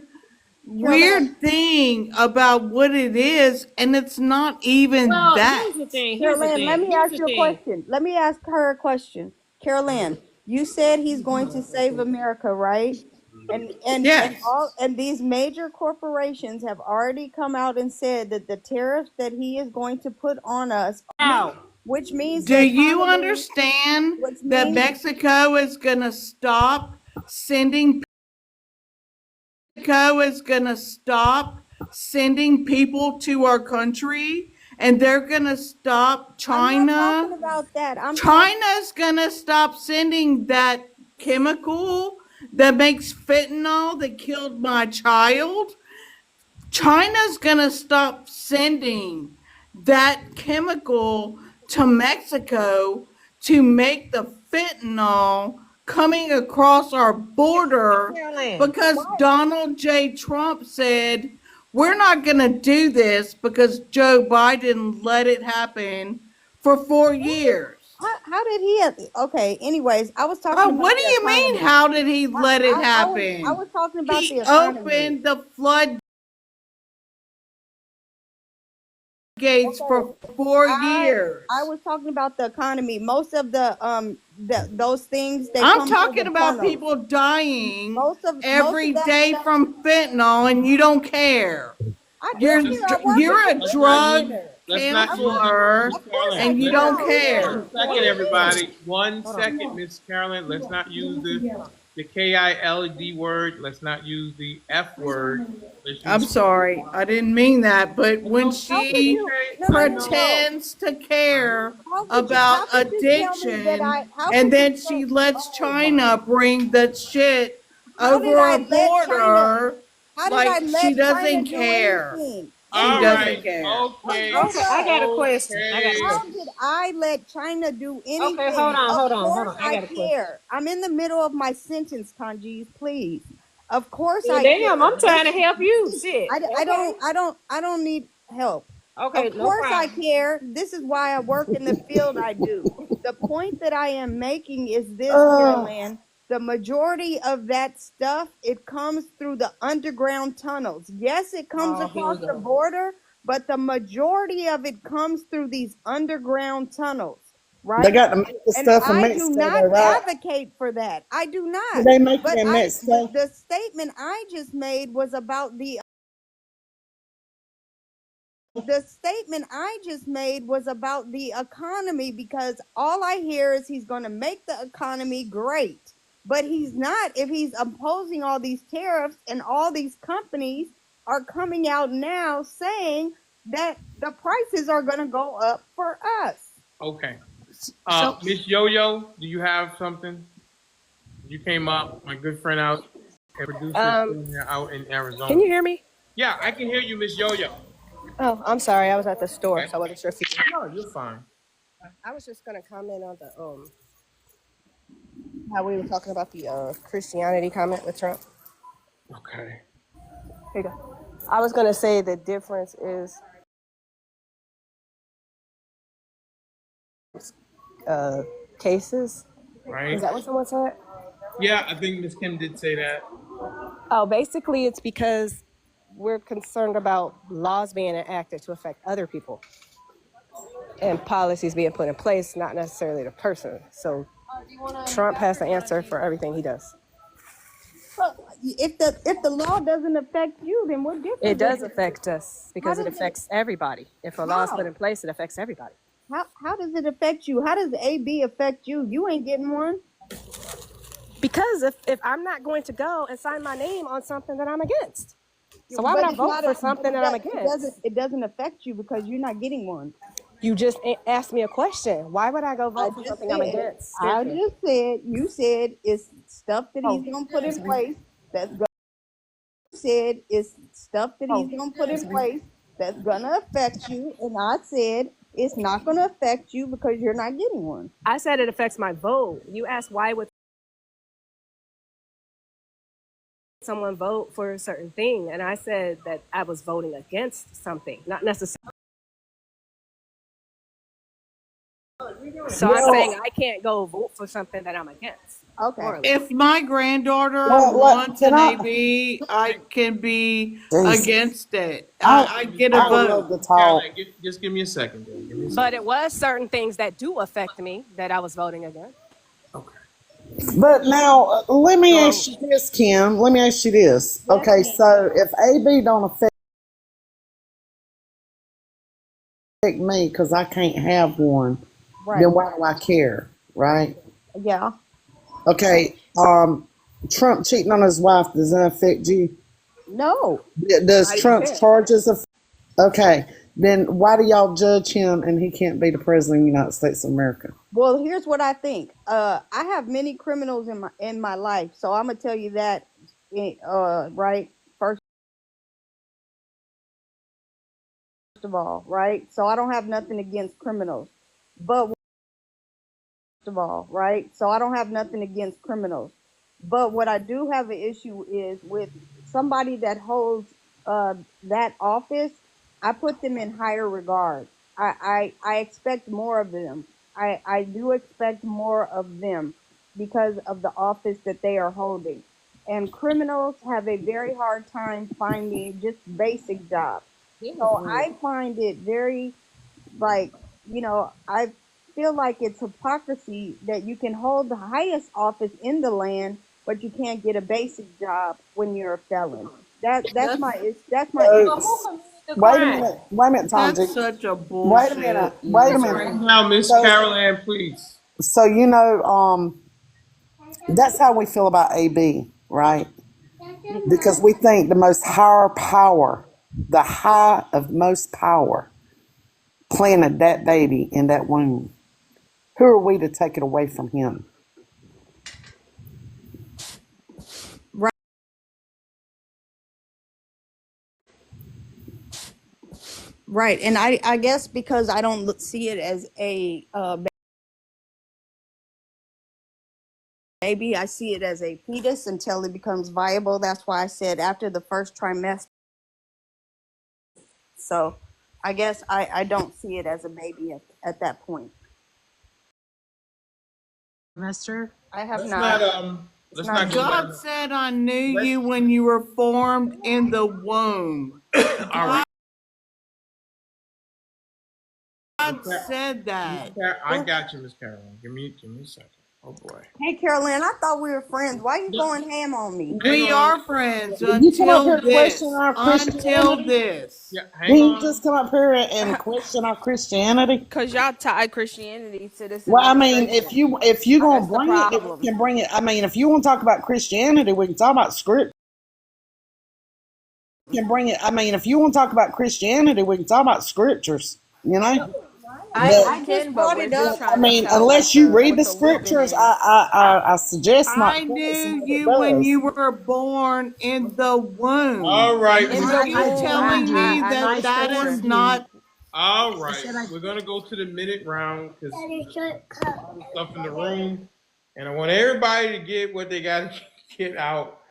Carolyn, thing about what it is, and it's not even Well, that. Carolyn, let me ask you a question. Let me ask her a question. Carolyn, you said he's going to save America, right? And Yes. all and these major corporations have already come out and said that the tariffs that he is going to put on us, now, which means Do the you economy, understand which that means Mexico is gonna stop sending people to our country, and they're gonna stop I'm not talking China. about that. I'm talking China's gonna stop sending that chemical that makes fentanyl that killed my child. China's gonna stop sending that chemical to Mexico to make the fentanyl coming across our border Carolyn. because Donald J. Trump said, we're not gonna do this because Joe Biden let it happen for 4 years. how did he okay, anyways, I was talking Oh, about what do the you mean? economy. How did he let it I happen? was talking about the He economy. opened the floodgates Okay, for four I years. was talking about the economy. Most of those things they I'm come through talking the about tunnels. people dying Most of every that day stuff. from fentanyl, and you don't care. I do You're Let's care. I work in you're the a let's not business drug use center. let's not use it, counselor, Miss Of course Carolyn. I and you Let's care. don't one care. What do second, you mean? everybody. One second, Miss Carolyn. Let's not use the KILD word. Let's not use the F word. Let's I'm use. sorry, I didn't mean that. But It's when okay. How could It's she you? okay. No, no, I no, know. no. pretends to care How about could you tell me that addiction, I? How and could you then say? she lets Oh my! China bring that shit How did over I our let China? border, How did I like she let China doesn't do care. anything? She Miss All right. doesn't Yo-Yo, care. Okay. Okay, I got a question. I got a Okay. how question. did I let China do Okay, hold anything? on, Of hold on, hold course on. I I got a question. care. I'm in the middle of my sentence, Kanjis, please. Of course Well, I damn, care. I'm trying to help you. Shit. Okay. I don't need help. Okay, Of no course I problem. care. This is why I work in the field I do. The point that I am making is this, Uh, Carolyn. The majority of that stuff, it comes through the underground tunnels. Yes, it comes Oh, here we across the go. border, but the majority of it comes through these underground tunnels, they right? got to make the And stuff in I do Mexico, not though, right? advocate for that. I do Do not. they make it But in Mexico? the statement I just made was about the economy, because all I hear is he's going to make the economy great. But he's not if he's imposing all these tariffs, and all these companies are coming out now saying that the prices are going to go up for us. Okay. So Miss Yo-Yo, do you have something? You came up, my good friend out, a producer Um, out in can Arizona. you hear me? Yeah, I can hear you, Miss Yo-Yo. Oh, I'm sorry. I was at the store, Okay. so I wasn't sure if you. No, you're fine. I was just gonna comment on the how we were talking about the Christianity comment with Trump. Okay. Here you go. I was gonna say the difference is uh, cases. Is Right. that what someone said? Yeah, I think Miss Kim did say that. Oh, basically, it's because we're concerned about laws being enacted to affect other people and policies being put in place, not necessarily the person. So Trump has the answer for everything he does. Well, if the law doesn't affect you, then what It difference does does it make? affect us How because it does it? affects everybody. If a law is put How? in place, it affects everybody. How does it affect you? How does AB affect you? You ain't getting one. Because if I'm not going to go and sign my name on something that I'm against, so why would But I it's vote not for a. But something that I'm against? it doesn't affect you because you're not getting one. You just asked me a question. Why would I go I vote for just something I'm said. against? I Seriously. just said. You said it's stuff that he's Oh, gonna put in so we, place. That's gonna. Said it's stuff that he's oh, gonna put in so we, place that's gonna affect you, and I said it's not gonna affect you because you're not getting one. I said it affects my vote. You asked why would someone vote for a certain thing, and I said that I was voting against something, not necessarily. So I'm saying Well, I can't go vote for something that I'm against Okay. morally. If my granddaughter well, wants can an I? AB, I can be Jesus, against it. I I get a I would vote. love to Caroline, talk, just give me a second there. Give me a second. But it was certain things that do affect me that I was voting against. Okay. but now let me So ask you this, Kim. Let me ask you this. Yes, Okay, ma'am. so if AB don't affect me because I can't have one, then Right. why do I care, right? Yeah. Okay, Trump cheating on his wife, does that affect you? No. Does not even Trump's fair. charges affect? Okay, then why do y'all judge him and he can't be the president of the United States of America? Well, here's what I think. I have many criminals in my life, so I'm gonna tell you that. Right. First of all, right. So I don't have nothing against criminals, but of all, right? So I don't have nothing against criminals. But what I do have an issue is with somebody that holds that office, I put them in higher regard. I expect more of them. I do expect more of them because of the office that they are holding. And criminals have a very hard time finding just basic jobs. This is So weird. I find it very like, I feel like it's hypocrisy that you can hold the highest office in the land, but you can't get a basic job when you're a felon. That's That's my So, So issue. who commits the crime? wait a minute, Tom G. that's such a Wait a minute, bullshit. wait a You That's minute. crazy. Calm down, Miss So, Caroline, please. that's how we feel about AB, right? Because we think the most higher power, the high of most power, planted that baby in that womb. Who are we to take it away from him? Right, right. And I guess because I don't see it as a baby, I see it as a fetus until it becomes viable. That's why I said after the first trimester. So I guess I don't see it as a baby at that point. Semester. I have Let's not. not It's let's not not go due. down. God said, I knew Let's you when you were formed in the womb. all right. God said that. I got you, Miss Caroline. Give me a second. Oh boy. Hey, Carolyn, I thought we were friends. Why you Look, going ham on me? hang We on. are friends Did you come up until here to question this. our Until Christianity? this. Yeah, hang Didn't you on. just come up here and question our Christianity? Cause y'all tied Christianity to this Well, I mean, administration. if you gonna That's the bring it, then we problem. can bring it. I mean, if you want to talk about Christianity, we can talk about script. We can bring it. I mean, if you want to talk about Christianity, we can talk about scriptures. You know, I We but just can, but brought we're it just up. I trying to mean, tell unless you read what the the wisdom scriptures, is. I suggest not I cursing, knew but it you when does. you were born in the womb. All right, In we're the Are you womb, telling me I that know that is scripture. not all right. We're gonna go to the minute round because a lot of stuff in the room, and I want everybody to get what they got to get out.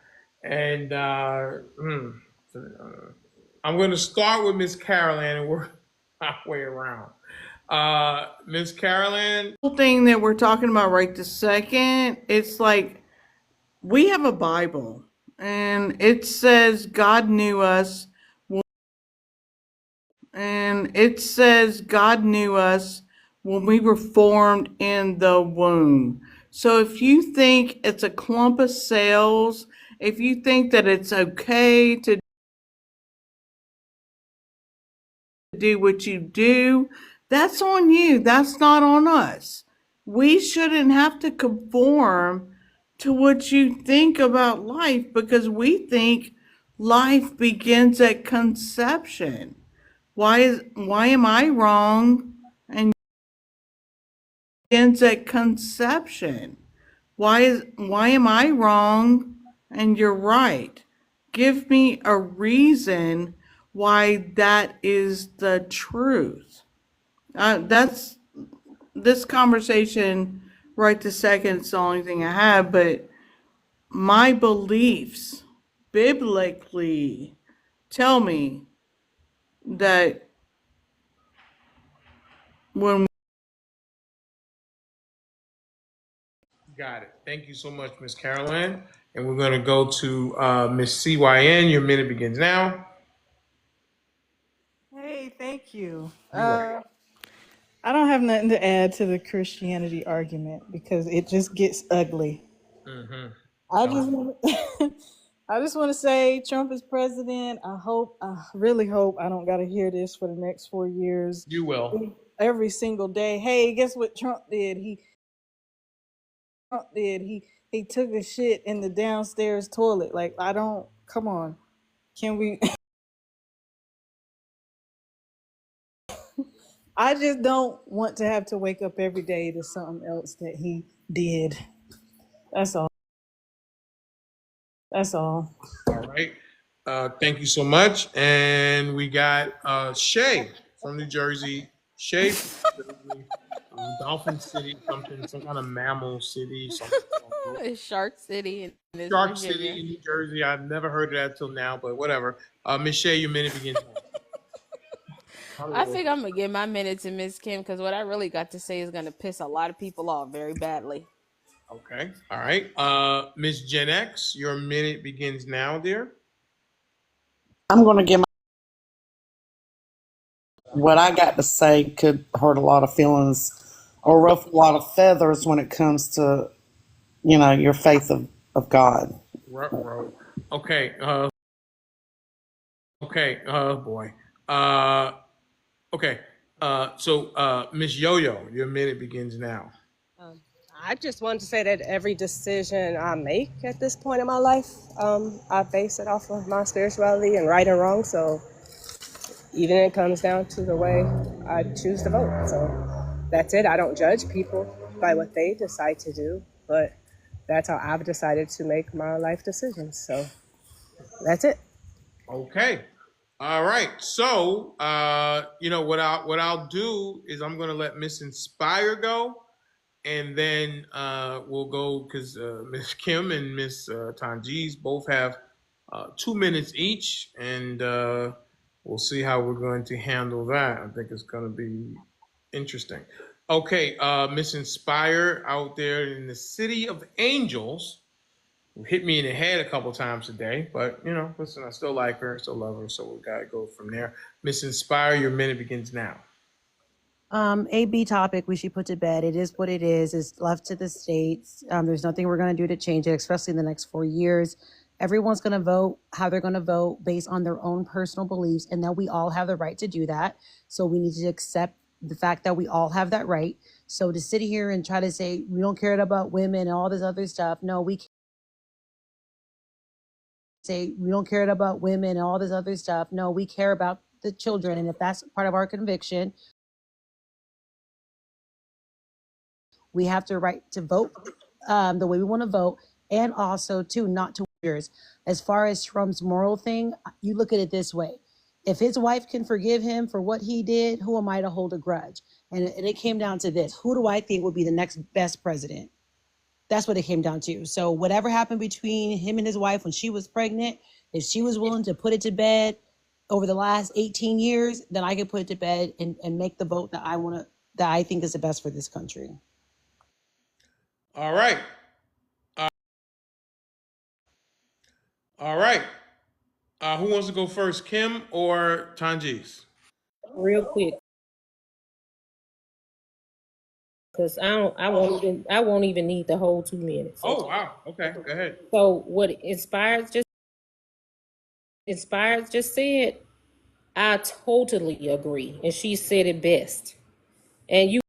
And so, I'm gonna start with Miss Caroline and work my way around. Miss Caroline, whole thing that we're talking about right this second? It's like we have a Bible and it says God knew us and it says God knew us when we were formed in the womb. So if you think it's a clump of cells, if you think that it's okay to do what you do, That's on you. That's not on us. We shouldn't have to conform to what you think about life because we think life begins at conception. Why am I wrong and begins at conception? Why am I wrong and you're right? Give me a reason why that is the truth. That's this conversation right this second. It's the only thing I have, but my beliefs biblically tell me that when Got it. Thank you so much, Miss Caroline. And we're going to go to Miss CYN. Your minute begins now. Hey, thank you. You are. I don't have nothing to add to the Christianity argument because it just gets ugly. Mm-hmm. I just want I just want to say Trump is president. I really hope I don't got to hear this for the next 4 years. You will. Every single day. Hey, guess what Trump did? He took a shit in the downstairs toilet. Like, I don't, come on. Can we I just don't want to have to wake up every day to something else that he did. That's all. That's all. All right. Thank you so much. And we got Shay from New Jersey. Shay from New Jersey. Dolphin City, some kind of mammal city, something. It's Shark City and it's Shark Virginia. City in New Jersey. I've never heard of that till now, but whatever. Miss Shay, your minute begins now. I think I'm gonna give my minute to Miss Kim because what I really got to say is gonna piss a lot of people off very badly. Okay. All right. Miss Gen X, your minute begins now, dear. I'm going to give what I got to say could hurt a lot of feelings or ruffle a lot of feathers when it comes to, your faith of God. Okay. Okay. Oh boy. Okay. So Miss Yo-Yo, your minute begins now. I just wanted to say that every decision I make at this point in my life, I base it off of my spirituality and right and wrong. So even it comes down to the way I choose to vote. So that's it. I don't judge people by what they decide to do, but that's how I've decided to make my life decisions. So that's it. Okay. All right. So what I'll do is I'm gonna let Miss Inspire go, and then we'll go because Miss Kim and Miss Tanjeez both have 2 minutes each, and we'll see how we're going to handle that. I think it's going to be interesting. Okay, Miss Inspire out there in the city of angels hit me in the head a couple times today, but listen, I still like her, still love her, so we gotta go from there. Miss Inspire, your minute begins now. AB topic we should put to bed. It is what it is. It's left to the states. There's nothing we're going to do to change it, especially in the next 4 years. Everyone's going to vote how they're going to vote based on their own personal beliefs, and that we all have the right to do that. So we need to accept the fact that we all have that right. So to sit here and try to say we don't care about women and all this other stuff, no, we can't say we don't care about women and all this other stuff. No, we care about the children, and if that's part of our conviction, we have the right to vote the way we want to vote, and also too not to yours. As far as Trump's moral thing, you look at it this way: if his wife can forgive him for what he did, who am I to hold a grudge? And it came down to this: who do I think would be the next best president? That's what it came down to. So whatever happened between him and his wife when she was pregnant, if she was willing to put it to bed over the last 18 years, then I can put it to bed and make the vote that I think is the best for this country. All right. All right. Who wants to go first, Kim or Tanjeez? Real quick, because I won't even need the whole 2 minutes. Oh wow. Okay, go ahead. So what Inspired just said, I totally agree, and she said it best. And you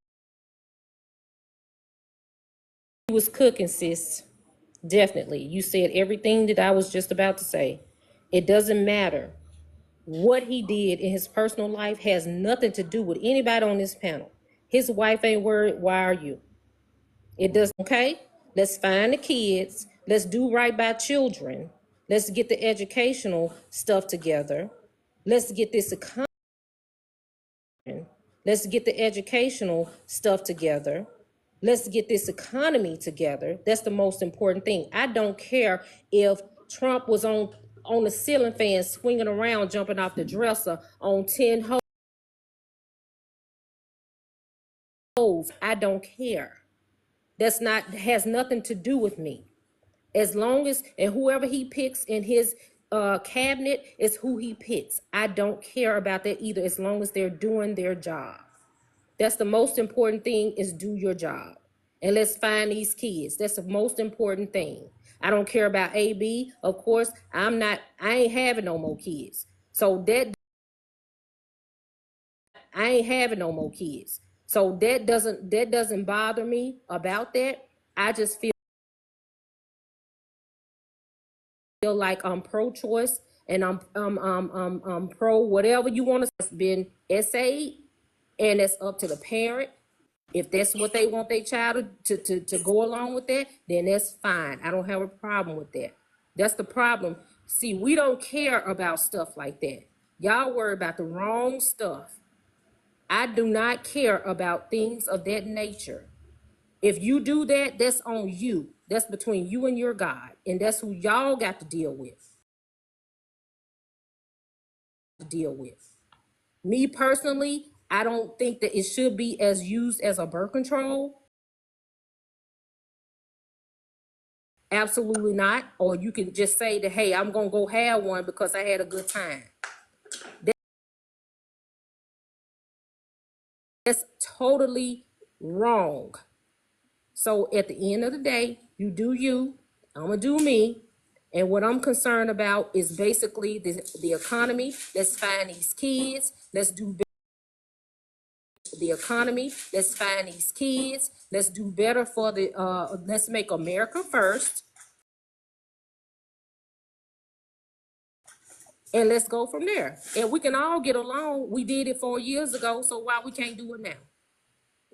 was cooking, sis. Definitely. You said everything that I was just about to say. It doesn't matter. What he did in his personal life has nothing to do with anybody on this panel. His wife ain't worried. Why are you? It does. Okay. Let's find the kids. Let's do right by children. Let's get the educational stuff together. Let's get this economy. Let's get the educational stuff together. Let's get this economy together. That's the most important thing. I don't care if Trump was on the ceiling fan swinging around, jumping off the dresser on 10 holes. I don't care. That's not has nothing to do with me. As long as and whoever he picks in his cabinet is who he picks. I don't care about that either, as long as they're doing their job. That's the most important thing, is do your job. And let's find these kids. That's the most important thing. I don't care about AB. Of course, I ain't having no more kids. So I ain't having no more kids. So that doesn't bother me about that. I just feel like I'm pro-choice, and I'm pro whatever you want to. It's been essayed, and it's up to the parent. If that's what they want their child to go along with that, then that's fine. I don't have a problem with that. That's the problem. See, we don't care about stuff like that. Y'all worry about the wrong stuff. I do not care about things of that nature. If you do that, that's on you. That's between you and your God. And that's who y'all got to deal with. Me personally, I don't think that it should be as used as a birth control. Absolutely not. Or you can just say that, hey, I'm gonna go have one because I had a good time. That's totally wrong. So at the end of the day, you do you, I'm gonna do me. And what I'm concerned about is basically the economy. Let's find these kids. Let's do the economy. Let's find these kids. Let's do better for let's make America first. And let's go from there. And we can all get along. We did it 4 years ago, so why we can't do it now?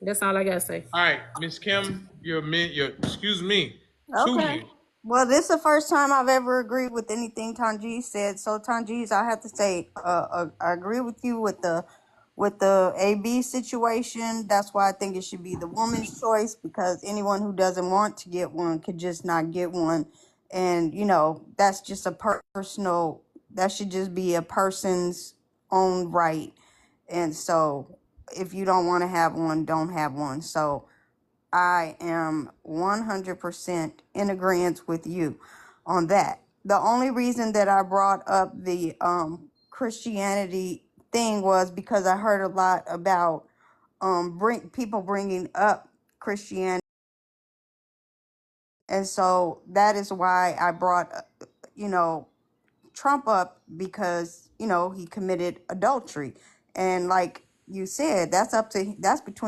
That's all I gotta say. All right, Miss Kim, excuse me, two Okay. minutes. Well, this is the first time I've ever agreed with anything Tanji said. So Tanji, I have to say, I agree with you with the AB situation. That's why I think it should be the woman's choice, because anyone who doesn't want to get one could just not get one, and that's just a personal. That should just be a person's own right, and so if you don't want to have one, don't have one. So I am 100% in agreement with you on that. The only reason that I brought up the Christianity thing was because I heard a lot about people bringing up Christianity, and so that is why I brought you know Trump up, because he committed adultery, and like you said, that's between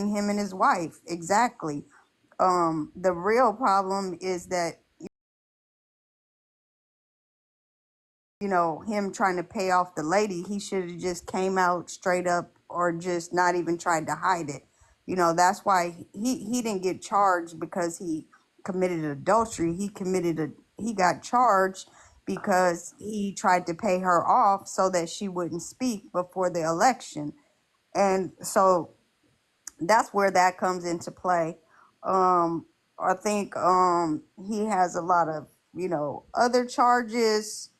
him and his wife. Exactly. The real problem is that him trying to pay off the lady. He should have just came out straight up, or just not even tried to hide it. That's why he didn't get charged because he committed adultery. He got charged because he tried to pay her off so that she wouldn't speak before the election. And so that's where that comes into play. I think he has a lot of other charges,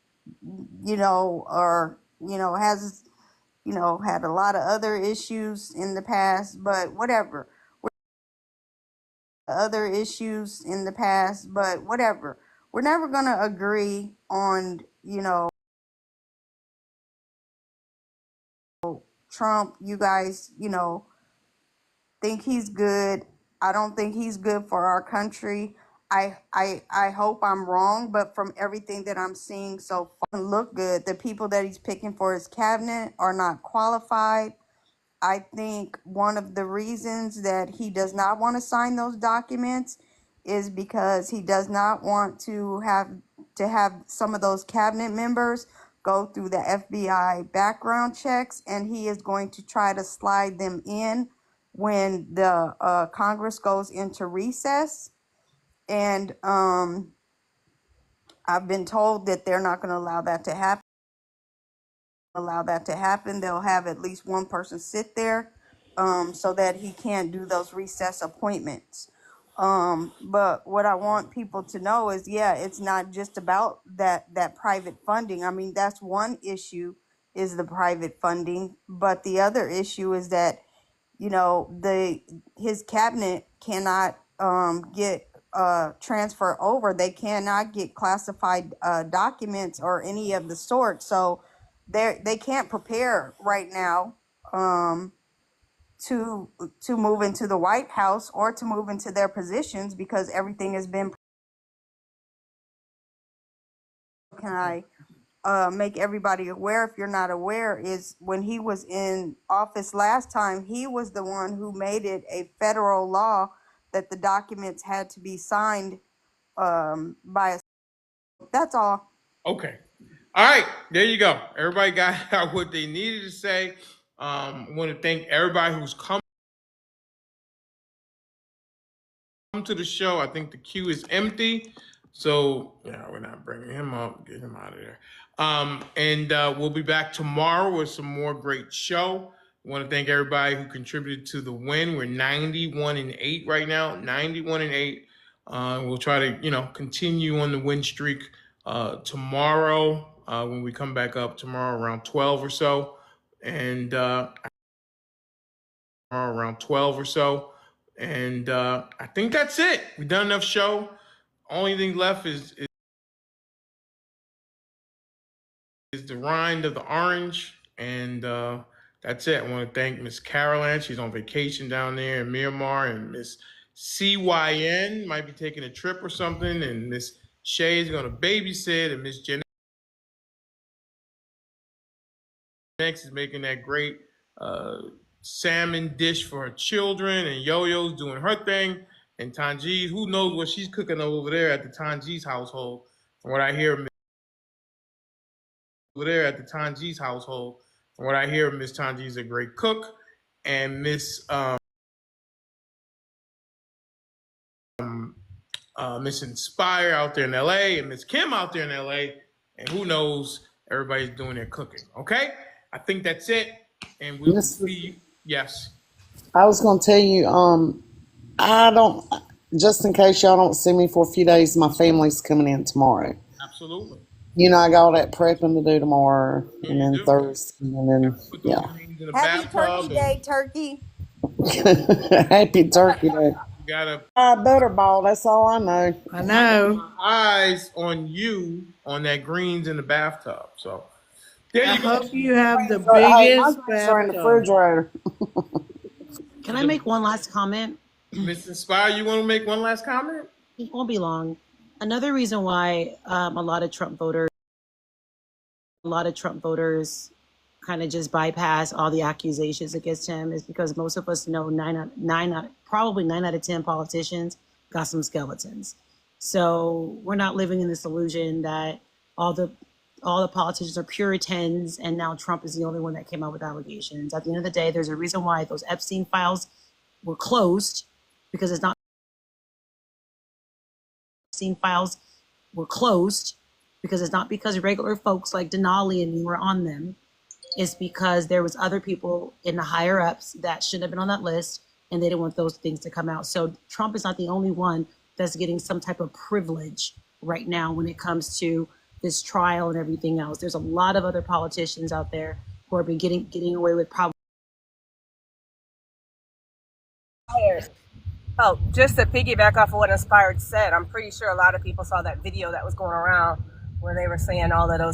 or has had a lot of other issues in the past, but whatever. We're never gonna agree on Trump. You guys think he's good. I don't think he's good for our country. I hope I'm wrong, but from everything that I'm seeing so far, it doesn't look good. The people that he's picking for his cabinet are not qualified. I think one of the reasons that he does not want to sign those documents is because he does not want to have some of those cabinet members go through the FBI background checks, and he is going to try to slide them in when the Congress goes into recess. And I've been told that they're not going to allow that to happen. They'll have at least one person sit there so that he can't do those recess appointments. But what I want people to know is, yeah, it's not just about that private funding. I mean, that's one issue, is the private funding, but the other issue is that, you know, his cabinet cannot get transfer over. They cannot get classified documents or any of the sort. So they can't prepare right now to move into the White House or to move into their positions, because everything has been. Can I make everybody aware, if you're not aware, is when he was in office last time, he was the one who made it a federal law that the documents had to be signed by a. That's all. Okay. All right. There you go. Everybody got out what they needed to say. I want to thank everybody who's come to the show. I think the queue is empty. So, yeah, we're not bringing him up. Get him out of there. And we'll be back tomorrow with some more great show. I want to thank everybody who contributed to the win. We're 91-8 right now. 91-8. We'll try to, continue on the win streak tomorrow when we come back up tomorrow around 12 or so. And around 12 or so. And I think that's it. We've done enough show. Only thing left is the rind of the orange. And that's it. I want to thank Miss Caroline. She's on vacation down there in Myanmar. And Miss CYN might be taking a trip or something. And Miss Shay is going to babysit. And Miss Jen X is making that great salmon dish for her children. And Yo-Yo's doing her thing. And Tanji, who knows what she's cooking over there at the Tanji's household. From what I hear, Miss Tanji's a great cook, and Miss Inspire out there in LA, and Miss Kim out there in LA, and who knows, everybody's doing their cooking. Okay, I think that's it, and we'll see you. Yes. I was going to tell you, I don't, just in case y'all don't see me for a few days, my family's coming in tomorrow. Absolutely. You know, I got all that prepping to do tomorrow, and then Thursday, and then, yeah. Happy Turkey Day, turkey. Happy Turkey Day. Gotta butterball, that's all I know. I know. Eyes on you on that greens in the bathtub. So there you go. I hope you have the Hey, my biggest greens are in the bathtub. refrigerator. Can I make one last comment? Miss Inspire, you want to make one last comment? It won't be long. Another reason why a lot of Trump voters kind of just bypass all the accusations against him is because most of us know probably 9 out of 10 politicians got some skeletons. So we're not living in this illusion that all the politicians are Puritans and now Trump is the only one that came out with allegations. At the end of the day, there's a reason why those Epstein files were closed, because it's not because regular folks like Denali and me were on them. It's because there was other people in the higher ups that shouldn't have been on that list, and they didn't want those things to come out. So Trump is not the only one that's getting some type of privilege right now when it comes to this trial and everything else. There's a lot of other politicians out there who are getting away with probably. Oh, just to piggyback off of what Inspired said, I'm pretty sure a lot of people saw that video that was going around where they were saying all of those